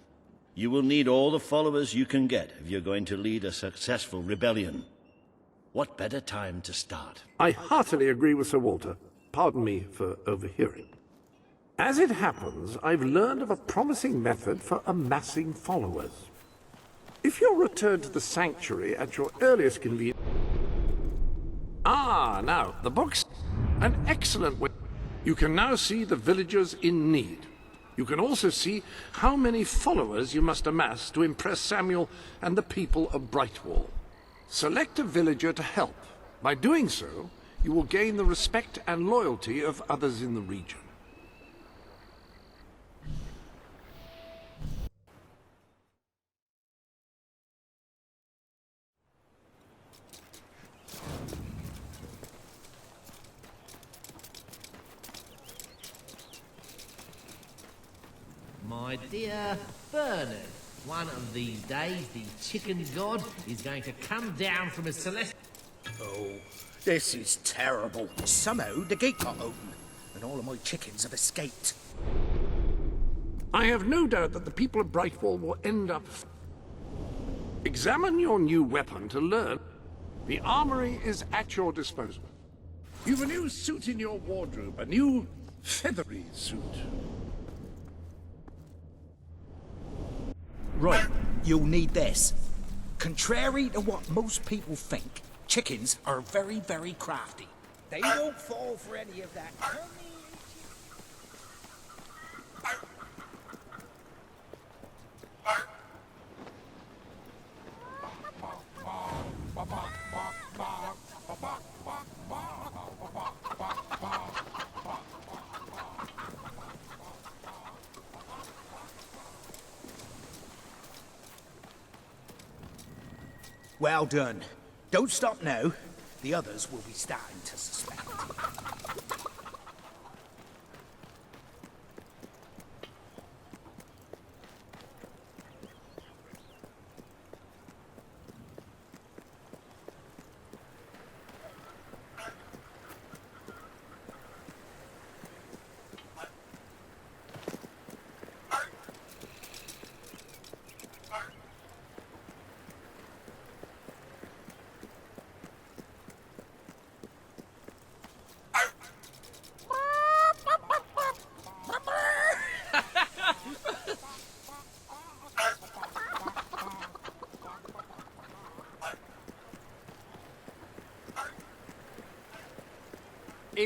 You will need all the followers you can get if you're going to lead a successful rebellion. What better time to start? I heartily agree with Sir Walter. Pardon me for overhearing. As it happens, I've learned of a promising method for amassing followers. If you'll return to the sanctuary at your earliest convenience... Ah, now, the book's an excellent way. You can now see the villagers in need. You can also see how many followers you must amass to impress Samuel and the people of Brightwall. Select a villager to help. By doing so, you will gain the respect and loyalty of others in the region. My dear Bernard, one of these days the chicken god is going to come down from a celestial... Oh, this is terrible. Somehow the gate got open, and all of my chickens have escaped. I have no doubt that the people of Brightwall will end up... Examine your new weapon to learn. The armory is at your disposal. You've a new suit in your wardrobe, a new feathery suit. Right, you'll need this. Contrary to what most people think, chickens are very, very crafty. They won't fall for any of that. Well done. Don't stop now. The others will be starting to suspect.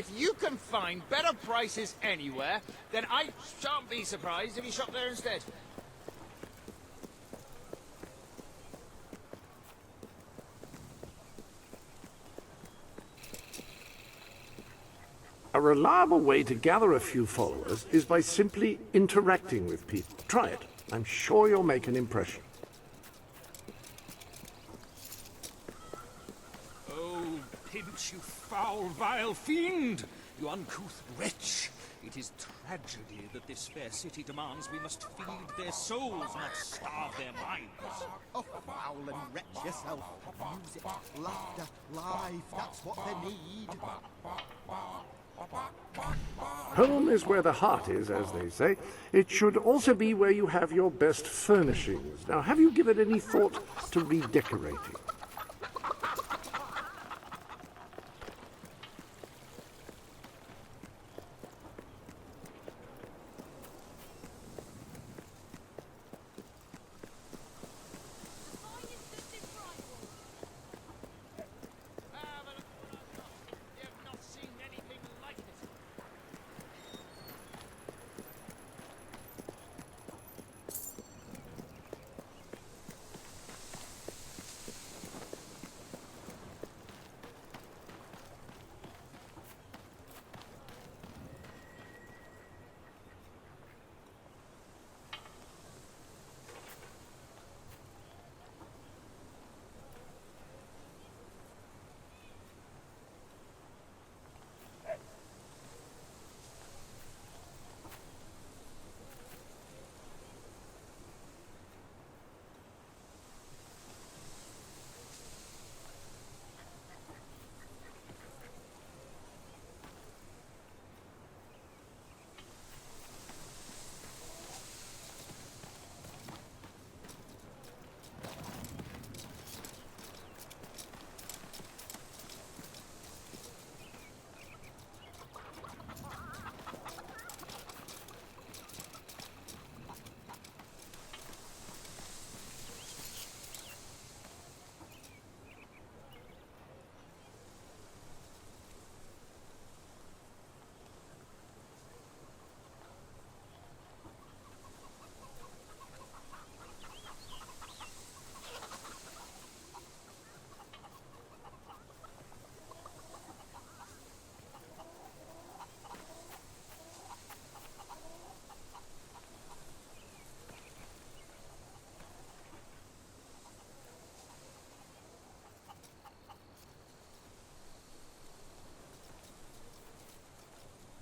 If you can find better prices anywhere, then I shan't be surprised if you shop there instead. A reliable way to gather a few followers is by simply interacting with people. Try it. I'm sure you'll make an impression. Oh, pinch, you foul, vile fiend! You uncouth wretch! It is tragedy that this fair city demands we must feed their souls, not starve their minds. Oh, foul and wretch yourself. Music, laughter, life, that's what they need. Home is where the heart is, as they say. It should also be where you have your best furnishings. Now, have you given any thought to redecorating?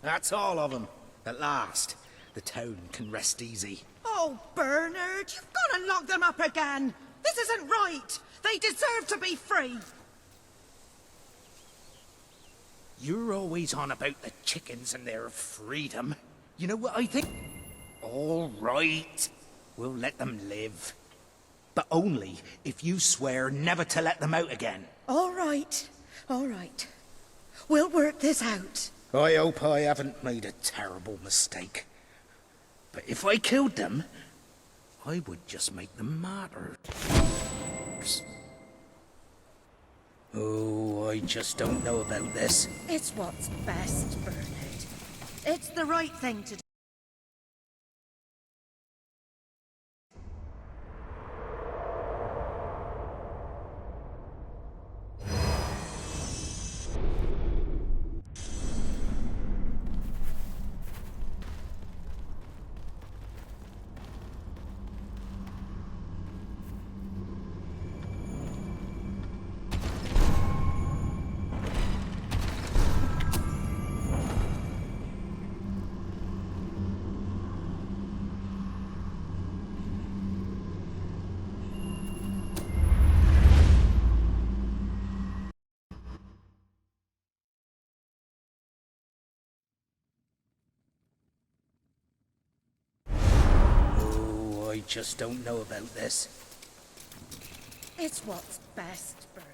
That's all of them. At last, the town can rest easy. Oh, Bernard, you've gone and locked them up again. This isn't right. They deserve to be free. You're always on about the chickens and their freedom. You know what I think? All right. We'll let them live. But only if you swear never to let them out again. All right. All right. We'll work this out. I hope I haven't made a terrible mistake. But if I killed them, I would just make them martyrs. Oh, I just don't know about this. It's what's best, Bernard. It's the right thing to do. I just don't know about this. It's what's best, Bernard.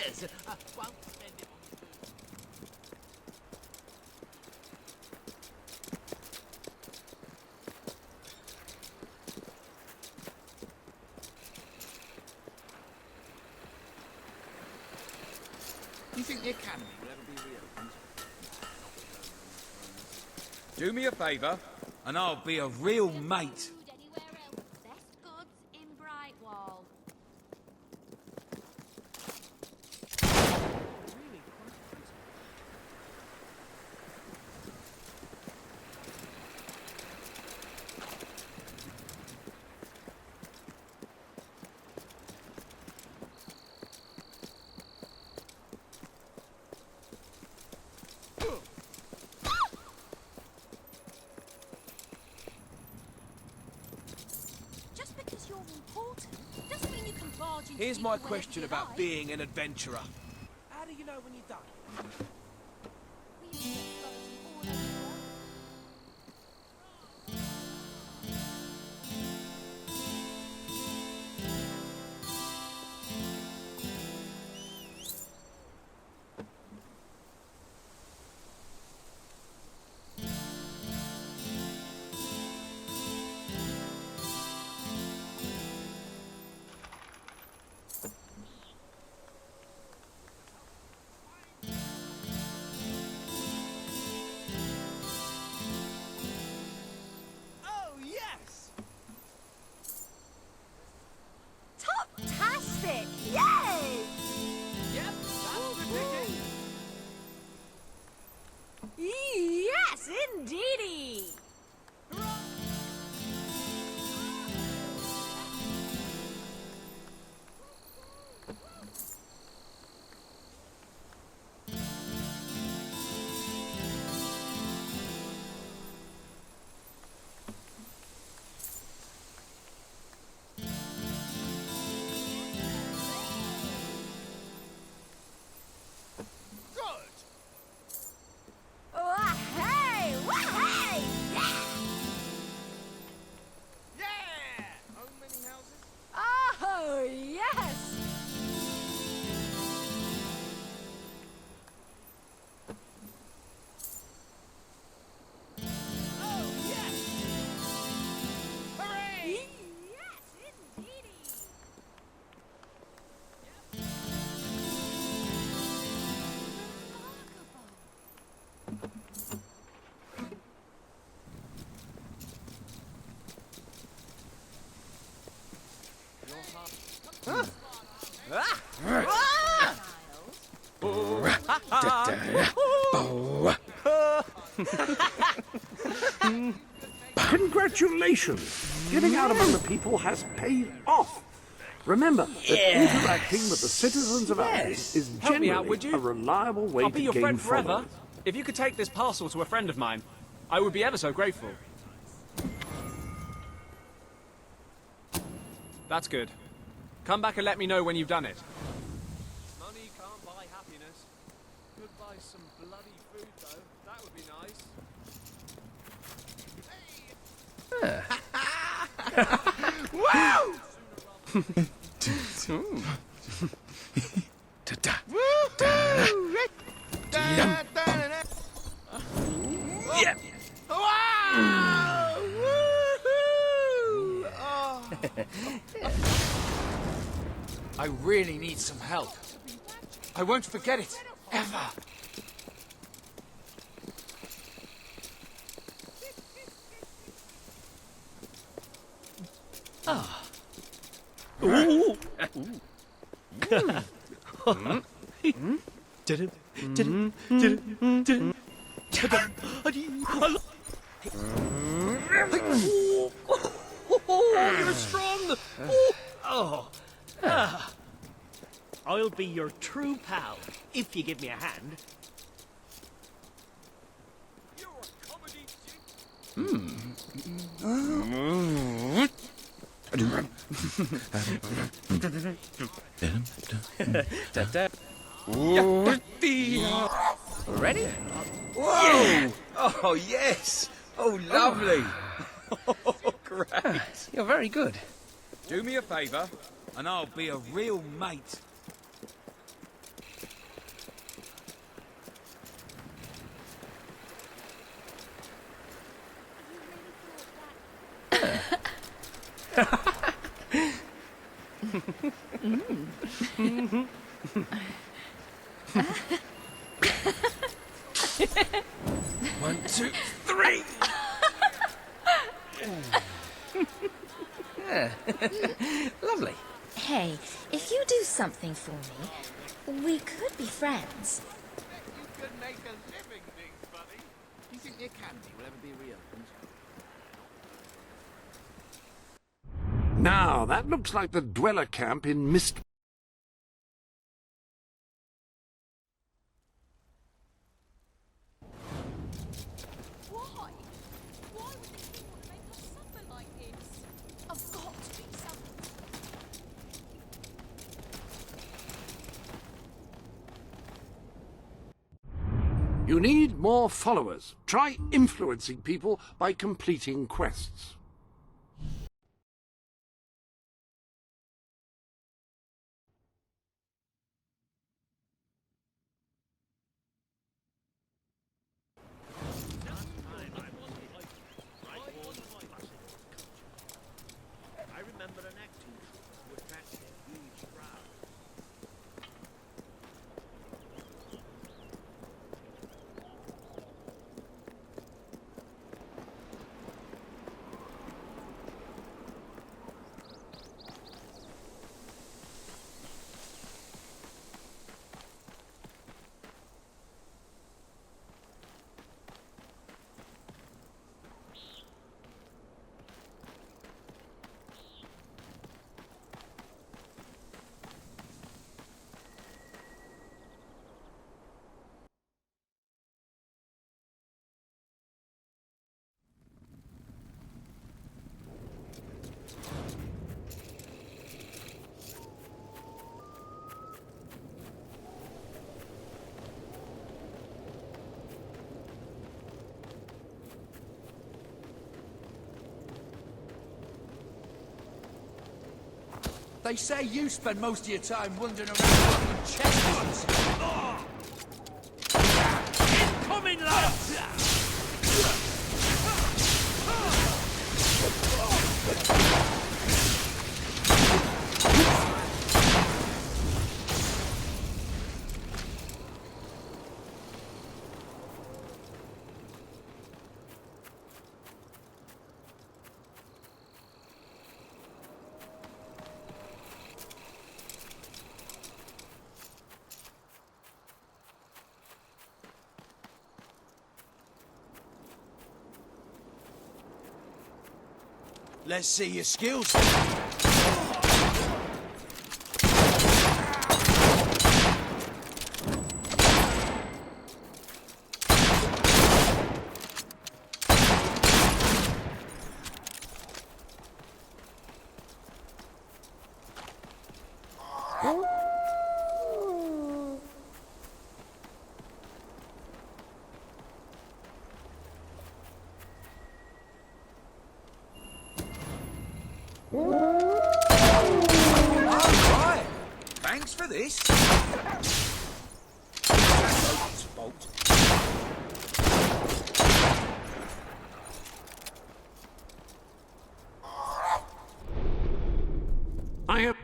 Cheers! Won't spend it on food. You think the academy will ever be reopened? Do me a favour, and I'll be a real mate. Anywhere else? Best goods in Brightwall. Just because you're important doesn't mean you can barge into Here's my people wherever question you about like. being an adventurer. How do you know when you're done? We used to get skeletons all over the world. Oh, yes! Top-tastic! Yay! Yep, that's the ticket. Yes, indeedy! Wah-hey! Wah-hey! Yeah! Yeah! How many houses? Oh, yes! Oh, yes! Hooray! Yes, indeedy! Congratulations! Getting out among the people has paid off. Remember that interacting with the citizens of Albion is Help me out, generally would you? a reliable way I'll to be your gain friend forever. followers. If you could take this parcel to a friend of mine, I would be ever so grateful. That's good. Come back and let me know when you've done it. Money can't buy happiness. Could buy some bloody food, though. That would be nice. Wow! Yeah. Wow! Woohoo! Oh. I really need some help. I won't forget it, ever. Ah. Ooh. You're strong! Oh. I'll be your true pal, if you give me a hand. Ready? Whoa! Oh, yes! Oh, lovely! Oh, great! You're very good. Do me a favour, and I'll be a real mate. One, two, three. Lovely. Hey, if you do something for me, we could be friends. You could make a living, things, buddy. Do you think the academy will ever be reopened? Now, that looks like the dweller camp in Mist. Why? Why would these people want to make us suffer like this? I've got to be something. You need more followers. Try influencing people by completing quests. I remember an acting troupe who attracted a huge crowd. They say you spend most of your time wandering around fucking checkpoints. Incoming, lads! Let's see your skills. Alright. Thanks for this. Bolt. I have...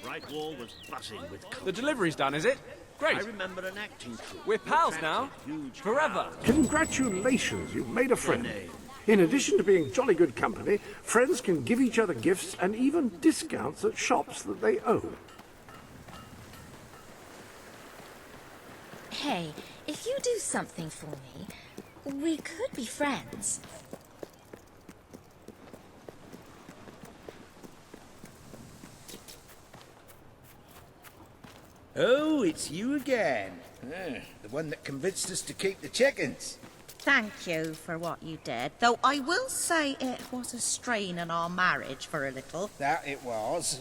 Bright Wall was buzzing with culture. The delivery's done, is it? Great. I remember an acting troupe. We're who pals attracted now. huge Forever. crowds. Congratulations, you've made a friend. In addition to being jolly good company, friends can give each other gifts and even discounts at shops that they own. Hey, if you do something for me, we could be friends. Oh, it's you again. The one that convinced us to keep the chickens. Thank you for what you did, though I will say it was a strain on our marriage for a little. That it was.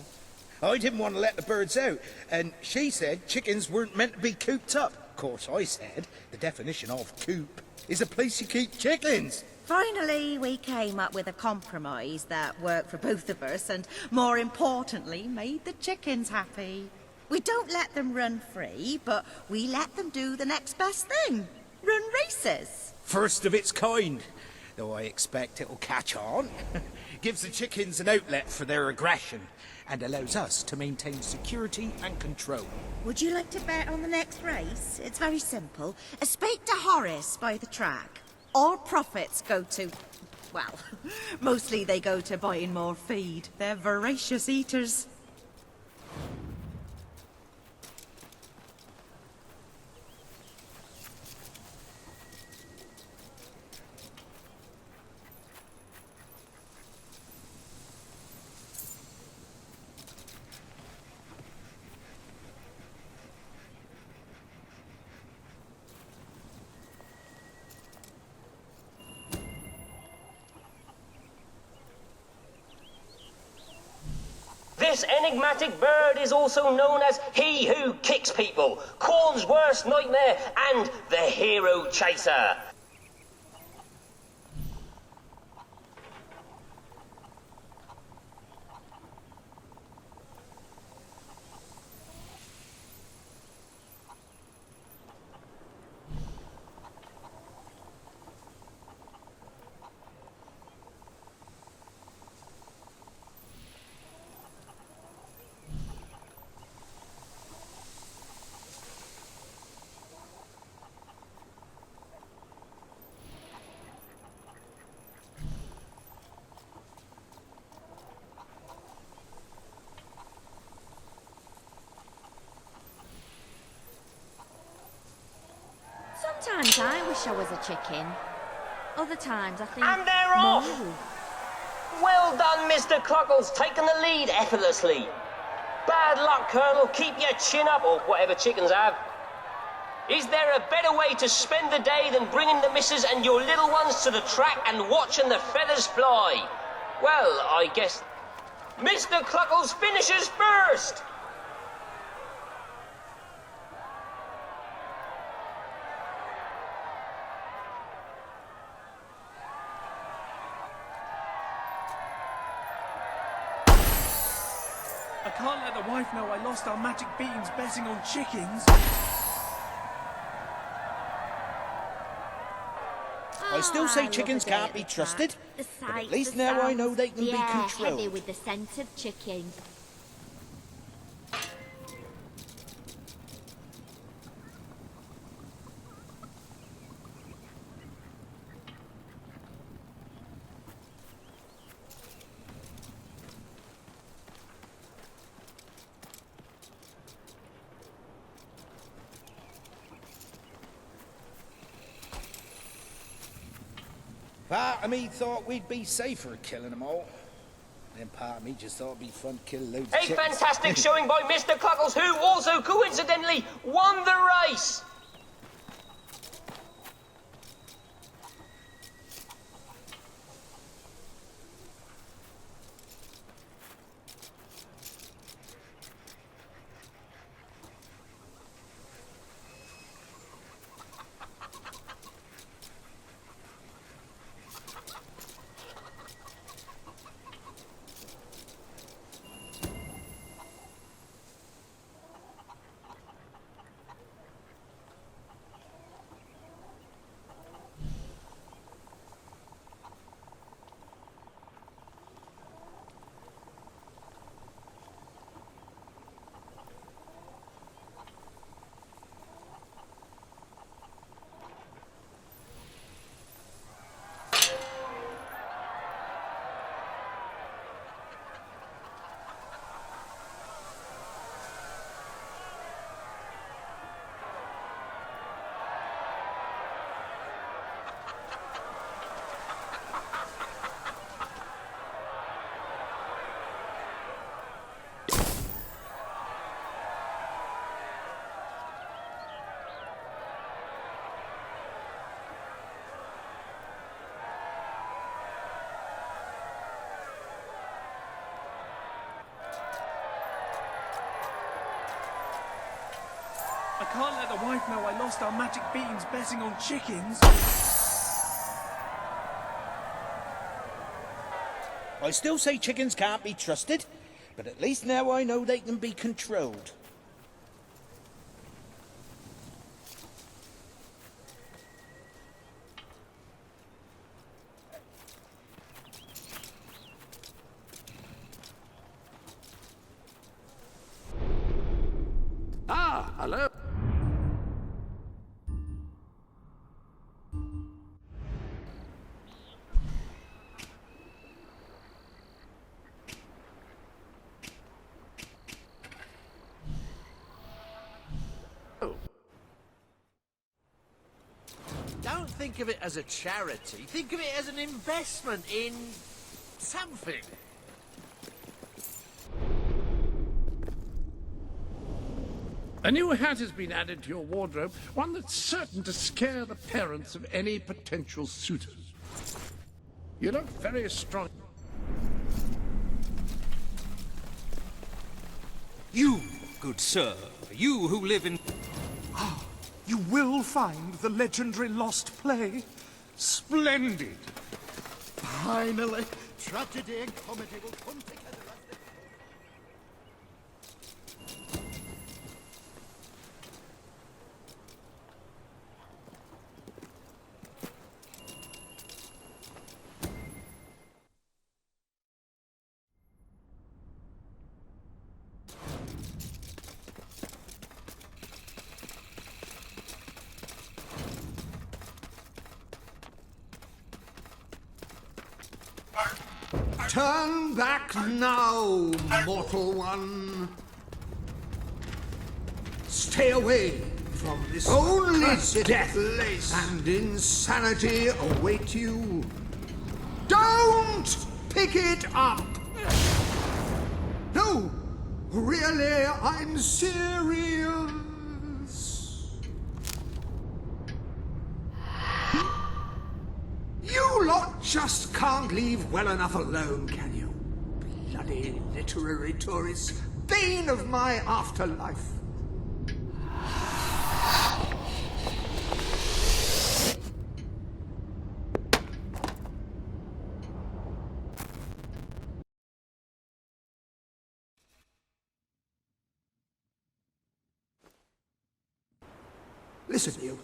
I didn't want to let the birds out, and she said chickens weren't meant to be cooped up. Of course, I said the definition of coop is a place you keep chickens. Finally, we came up with a compromise that worked for both of us and, more importantly, made the chickens happy. We don't let them run free, but we let them do the next best thing. Run races. First of its kind, though I expect it'll catch on. Gives the chickens an outlet for their aggression and allows us to maintain security and control. Would you like to bet on the next race? It's very simple. Speak to Horace by the track. All profits go to... well, mostly they go to buying more feed. They're voracious eaters. This enigmatic bird is also known as He Who Kicks People, Corn's worst nightmare, and the Hero Chaser. Sometimes I wish I was a chicken. Other times I think... And they're off! no. Well done, Mr. Cockles, taking the lead effortlessly. Bad luck, Colonel. Keep your chin up, or whatever chickens have. Is there a better way to spend the day than bringing the missus and your little ones to the track and watching the feathers fly? Well, I guess... Mr. Cluckles finishes first! I can't let the wife know I lost our magic beans betting on chickens. I still say chickens can't be trusted, The but sights, at least the now I know sounds, they can the be air controlled. heavy with the scent of chicken. Part of me thought we'd be safer killing them all. Then part of me just thought it'd be fun to kill loads of A chickens. fantastic showing by Mr. Cluckles, who also coincidentally won the race! I can't let the wife know I lost our magic beans betting on chickens. I still say chickens can't be trusted, but at least now I know they can be controlled. Hello? Don't think of it as a charity. Think of it as an investment in something. A new hat has been added to your wardrobe, one that's certain to scare the parents of any potential suitors. You look very strong. You, good sir, you who live in... You will find the legendary lost play. Splendid. Finally, tragedy and comedy will come together. Turn back now, mortal one. Stay away from this only death place, and insanity await you. Don't pick it up! No, really, I'm serious. You lot just can't leave well enough alone, can you? Bloody literary tourists, bane of my afterlife. Listen,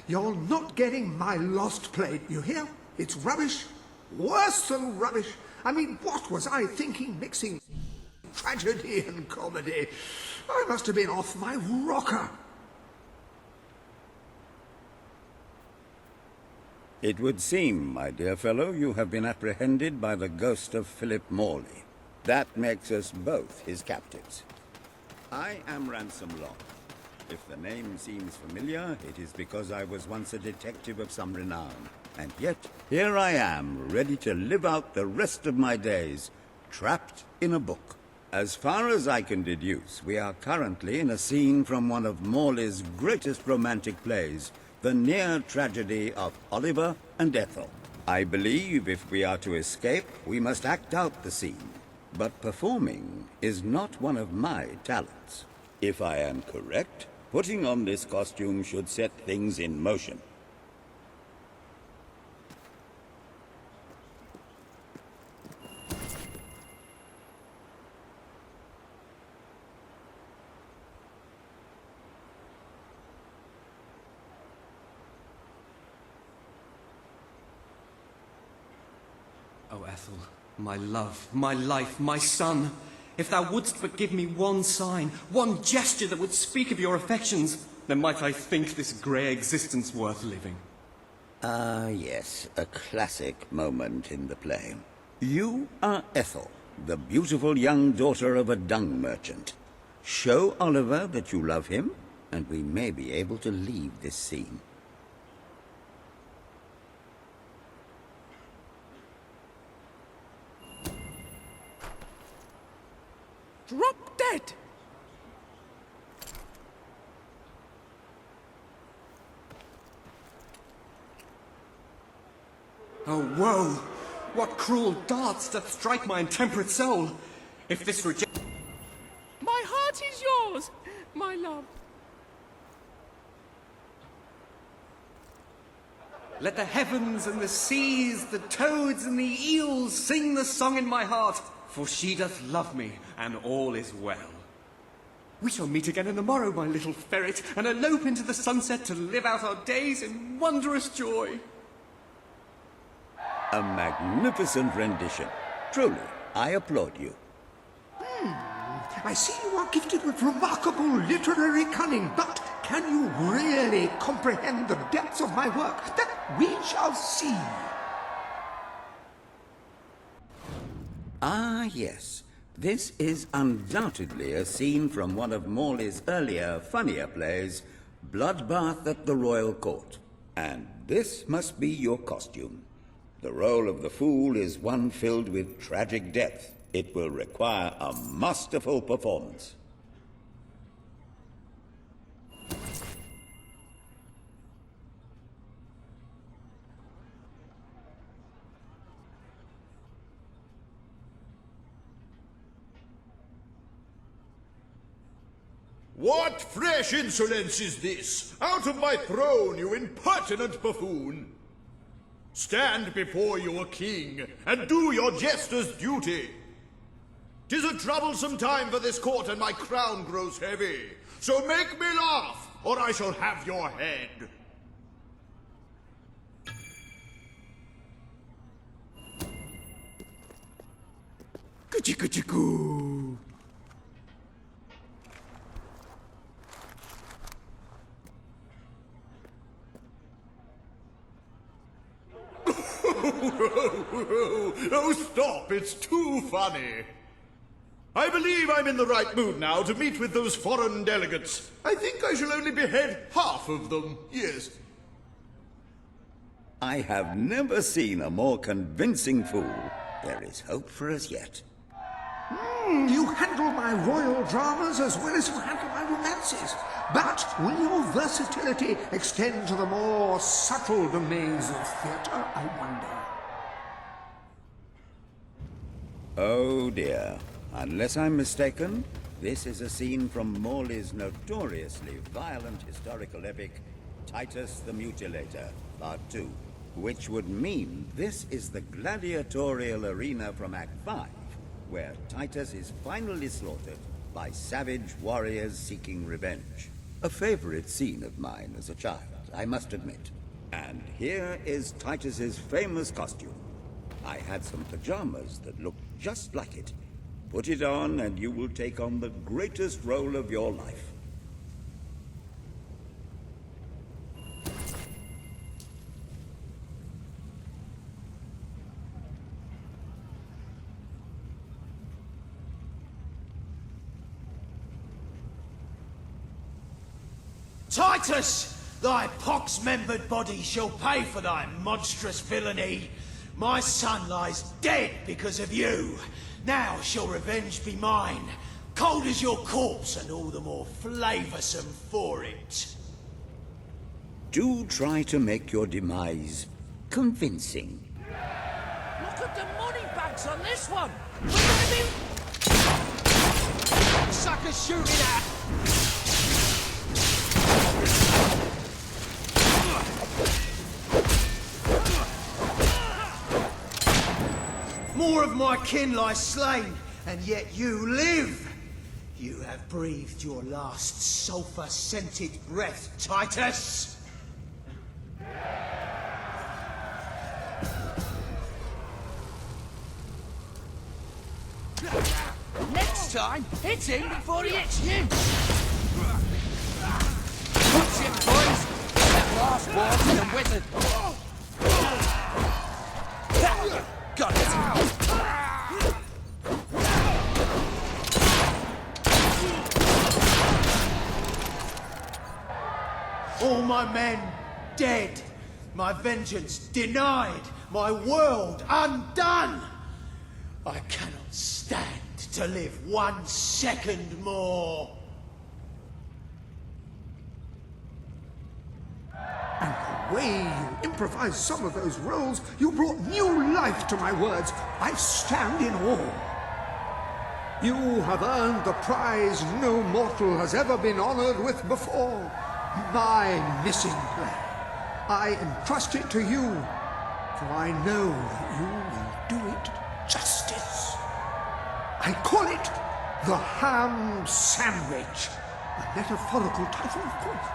you're not getting my lost play, you hear? It's rubbish. Worse than rubbish. I mean, what was I thinking mixing tragedy and comedy? I must have been off my rocker. It would seem, my dear fellow, you have been apprehended by the ghost of Philip Morley. That makes us both his captives. I am Ransom Long. If the name seems familiar, it is because I was once a detective of some renown. And yet, here I am, ready to live out the rest of my days, trapped in a book. As far as I can deduce, we are currently in a scene from one of Morley's greatest romantic plays, the near tragedy of Oliver and Ethel. I believe if we are to escape, we must act out the scene. But performing is not one of my talents. If I am correct, putting on this costume should set things in motion. Oh, Ethel, my love, my life, my son, if thou wouldst but give me one sign, one gesture that would speak of your affections, then might I think this grey existence worth living. Ah, yes, a classic moment in the play. You are Ethel, the beautiful young daughter of a dung merchant. Show Oliver that you love him, and we may be able to leave this scene. Drop dead! Oh, woe! What cruel darts doth strike my intemperate soul! If this reject... My heart is yours, my love. Let the heavens and the seas, the toads and the eels sing the song in my heart, for she doth love me, and all is well. We shall meet again in the morrow, my little ferret, and elope into the sunset to live out our days in wondrous joy. A magnificent rendition. Truly, I applaud you. I see you are gifted with remarkable literary cunning, but can you really comprehend the depths of my work? That we shall see. Ah, yes. This is undoubtedly a scene from one of Morley's earlier, funnier plays, Bloodbath at the Royal Court. And this must be your costume. The role of the fool is one filled with tragic depth. It will require a masterful performance. What fresh insolence is this? Out of my throne, you impertinent buffoon! Stand before your king, and do your jester's duty. 'Tis a troublesome time for this court, and my crown grows heavy. So make me laugh, or I shall have your head. Kuchiku. Oh, stop, it's too funny. I believe I'm in the right mood now to meet with those foreign delegates. I think I shall only behead half of them, yes. I have never seen a more convincing fool. There is hope for us yet. You handle my royal dramas as well as you handle my romances. But will your versatility extend to the more subtle domains of theatre, I wonder? Oh dear. Unless I'm mistaken, this is a scene from Morley's notoriously violent historical epic, Titus the Mutilator, Part 2, which would mean this is the gladiatorial arena from Act 5, where Titus is finally slaughtered by savage warriors seeking revenge. A favorite scene of mine as a child, I must admit. And here is Titus's famous costume. I had some pajamas that looked just like it. Put it on and you will take on the greatest role of your life. Titus! Thy pox-membered body shall pay for thy monstrous villainy. My son lies dead because of you. Now shall revenge be mine, cold as your corpse and all the more flavoursome for it. Do try to make your demise convincing. Look at the money bags on this one! Sucker shooting at... More of my kin lie slain, and yet you live. You have breathed your last sulphur-scented breath, Titus. Next time, hit him before he hits you! Watch it, boys! That last war to the wizard! Got it! All my men dead, my vengeance denied, my world undone. I cannot stand to live 1 second more. And the way you improvised some of those roles, you brought new life to my words. I stand in awe. You have earned the prize no mortal has ever been honored with before. My missing play. I entrust it to you, for I know that you will do it justice. I call it the Ham Sandwich. A metaphorical title, of course.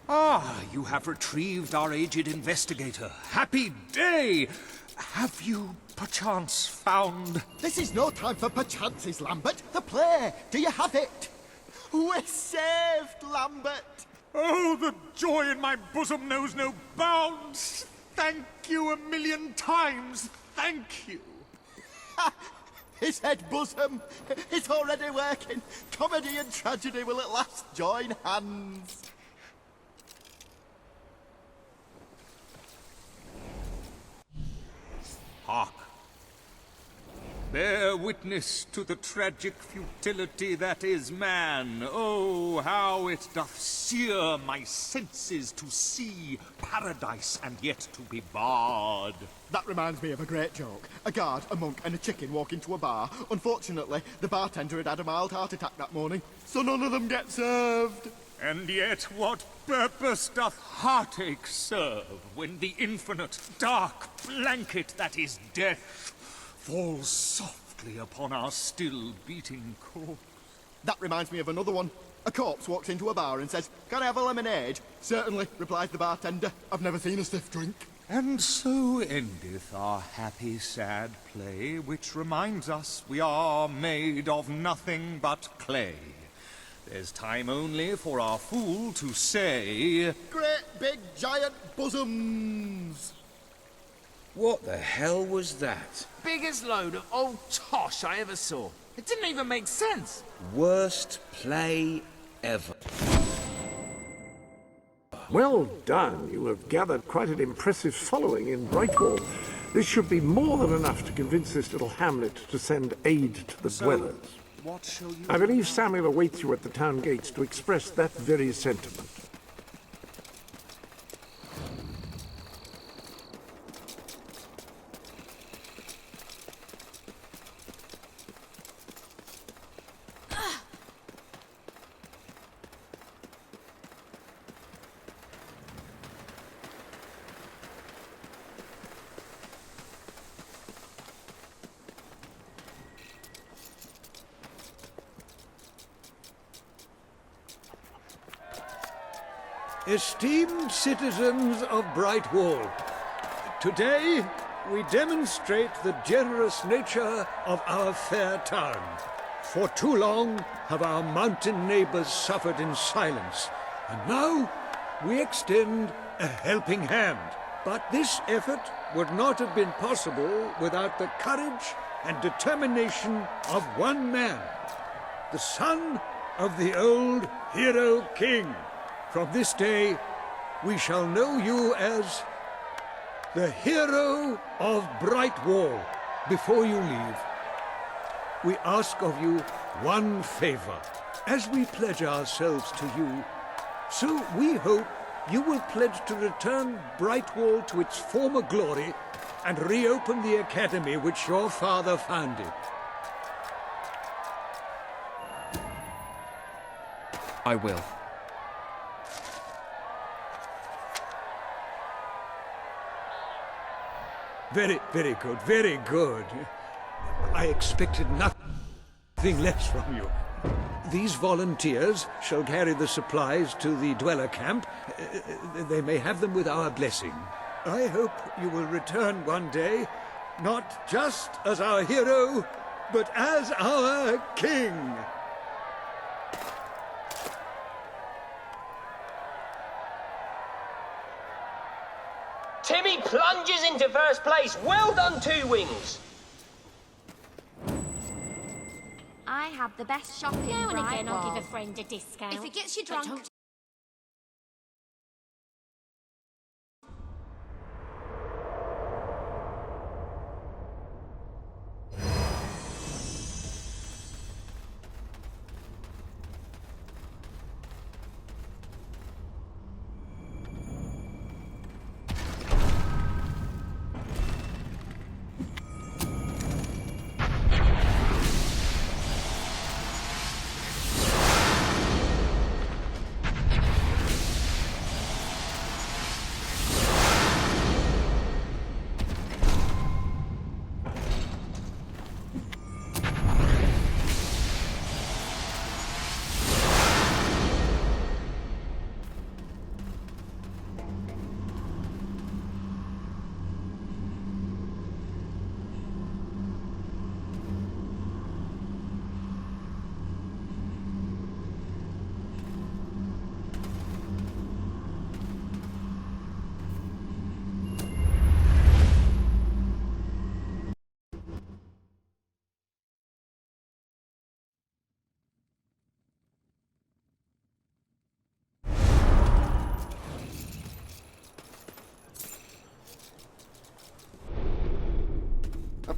Ah, you have retrieved our aged investigator. Happy day! Have you perchance found... This is no time for perchances, Lambert. The play. Do you have it? We're saved, Lambert. Oh, the joy in my bosom knows no bounds. Thank you a million times. Thank you. His head bosom. It's already working. Comedy and tragedy will at last join hands. Hark! Bear witness to the tragic futility that is man. Oh, how it doth sear my senses to see paradise and yet to be barred. That reminds me of a great joke. A guard, a monk, and a chicken walk into a bar. Unfortunately, the bartender had a mild heart attack that morning, so none of them get served. And yet what purpose doth heartache serve when the infinite dark blanket that is death falls softly upon our still beating corpse? That reminds me of another one. A corpse walks into a bar and says, "Can I have a lemonade?" "Certainly," replies the bartender. "I've never seen a stiff drink." And so endeth our happy sad play, which reminds us we are made of nothing but clay. There's time only for our fool to say... Great big giant bosoms! What the hell was that? Biggest load of old tosh I ever saw. It didn't even make sense. Worst play ever. Well done. You have gathered quite an impressive following in Brightwall. This should be more than enough to convince this little hamlet to send aid to the dwellers. What shall you... I believe Samuel awaits you at the town gates to express that very sentiment. Esteemed citizens of Brightwall, today we demonstrate the generous nature of our fair town. For too long have our mountain neighbors suffered in silence, and now we extend a helping hand. But this effort would not have been possible without the courage and determination of one man, the son of the old hero king. From this day, we shall know you as the hero of Brightwall. Before you leave, we ask of you one favor. As we pledge ourselves to you, so we hope you will pledge to return Brightwall to its former glory and reopen the academy which your father founded. I will. Very, very good, very good. I expected nothing less from you. These volunteers shall carry the supplies to the dweller camp. They may have them with our blessing. I hope you will return one day, not just as our hero, but as our king. Timmy plunges into first place. Well done, Two Wings. I have the best shopping. Now and right again, I'll wall. give a friend a discount. If it gets you But drunk.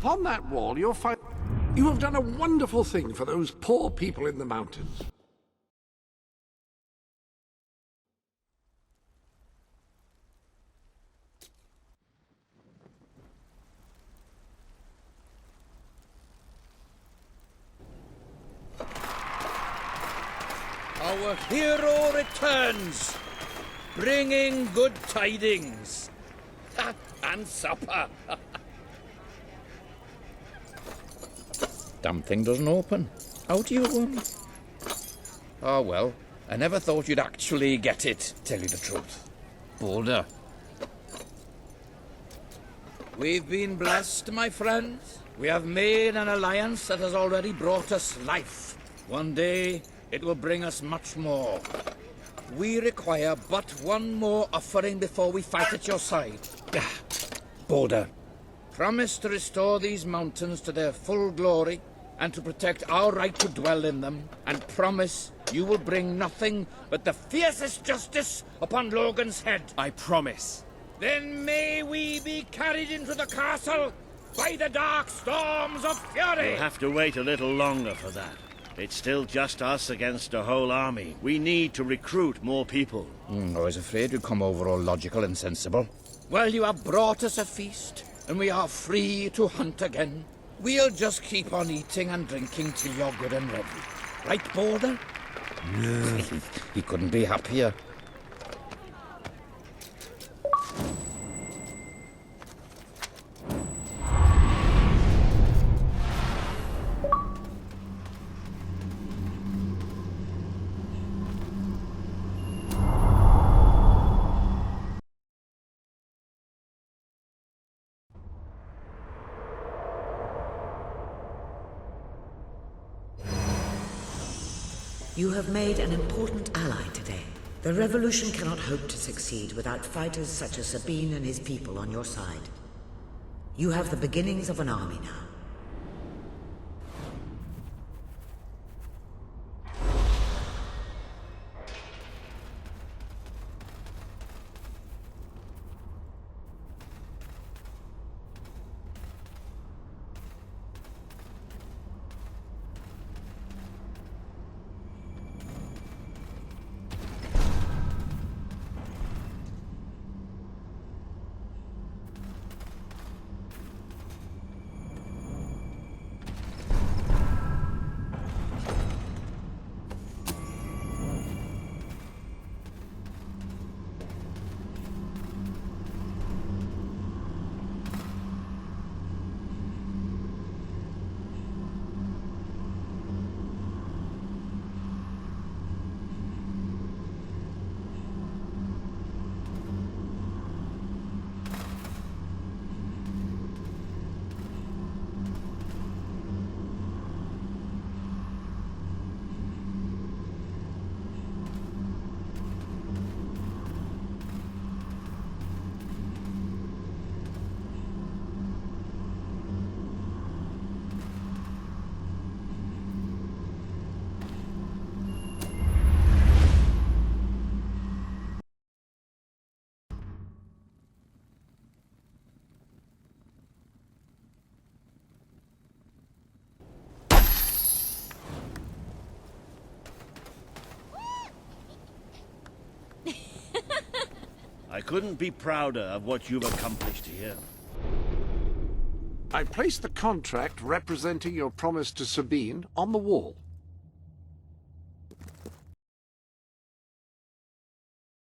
Upon that wall, you'll find... You have done a wonderful thing for those poor people in the mountains. Our hero returns, bringing good tidings. And supper. Damn thing doesn't open. How do you... Oh, well, I never thought you'd actually get it, tell you the truth. Boulder. We've been blessed, my friends. We have made an alliance that has already brought us life. One day, it will bring us much more. We require but one more offering before we fight at your side. Boulder. Promise to restore these mountains to their full glory and to protect our right to dwell in them, and promise you will bring nothing but the fiercest justice upon Logan's head. I promise. Then may we be carried into the castle by the dark storms of fury! We'll have to wait a little longer for that. It's still just us against a whole army. We need to recruit more people. I was afraid you'd come over all logical and sensible. Well, you have brought us a feast, and we are free to hunt again. We'll just keep on eating and drinking till you're good and ready. Right, Boulder? No. He couldn't be happier. You have made an important ally today. The revolution cannot hope to succeed without fighters such as Sabine and his people on your side. You have the beginnings of an army now. I couldn't be prouder of what you've accomplished here. I placed the contract representing your promise to Sabine on the wall.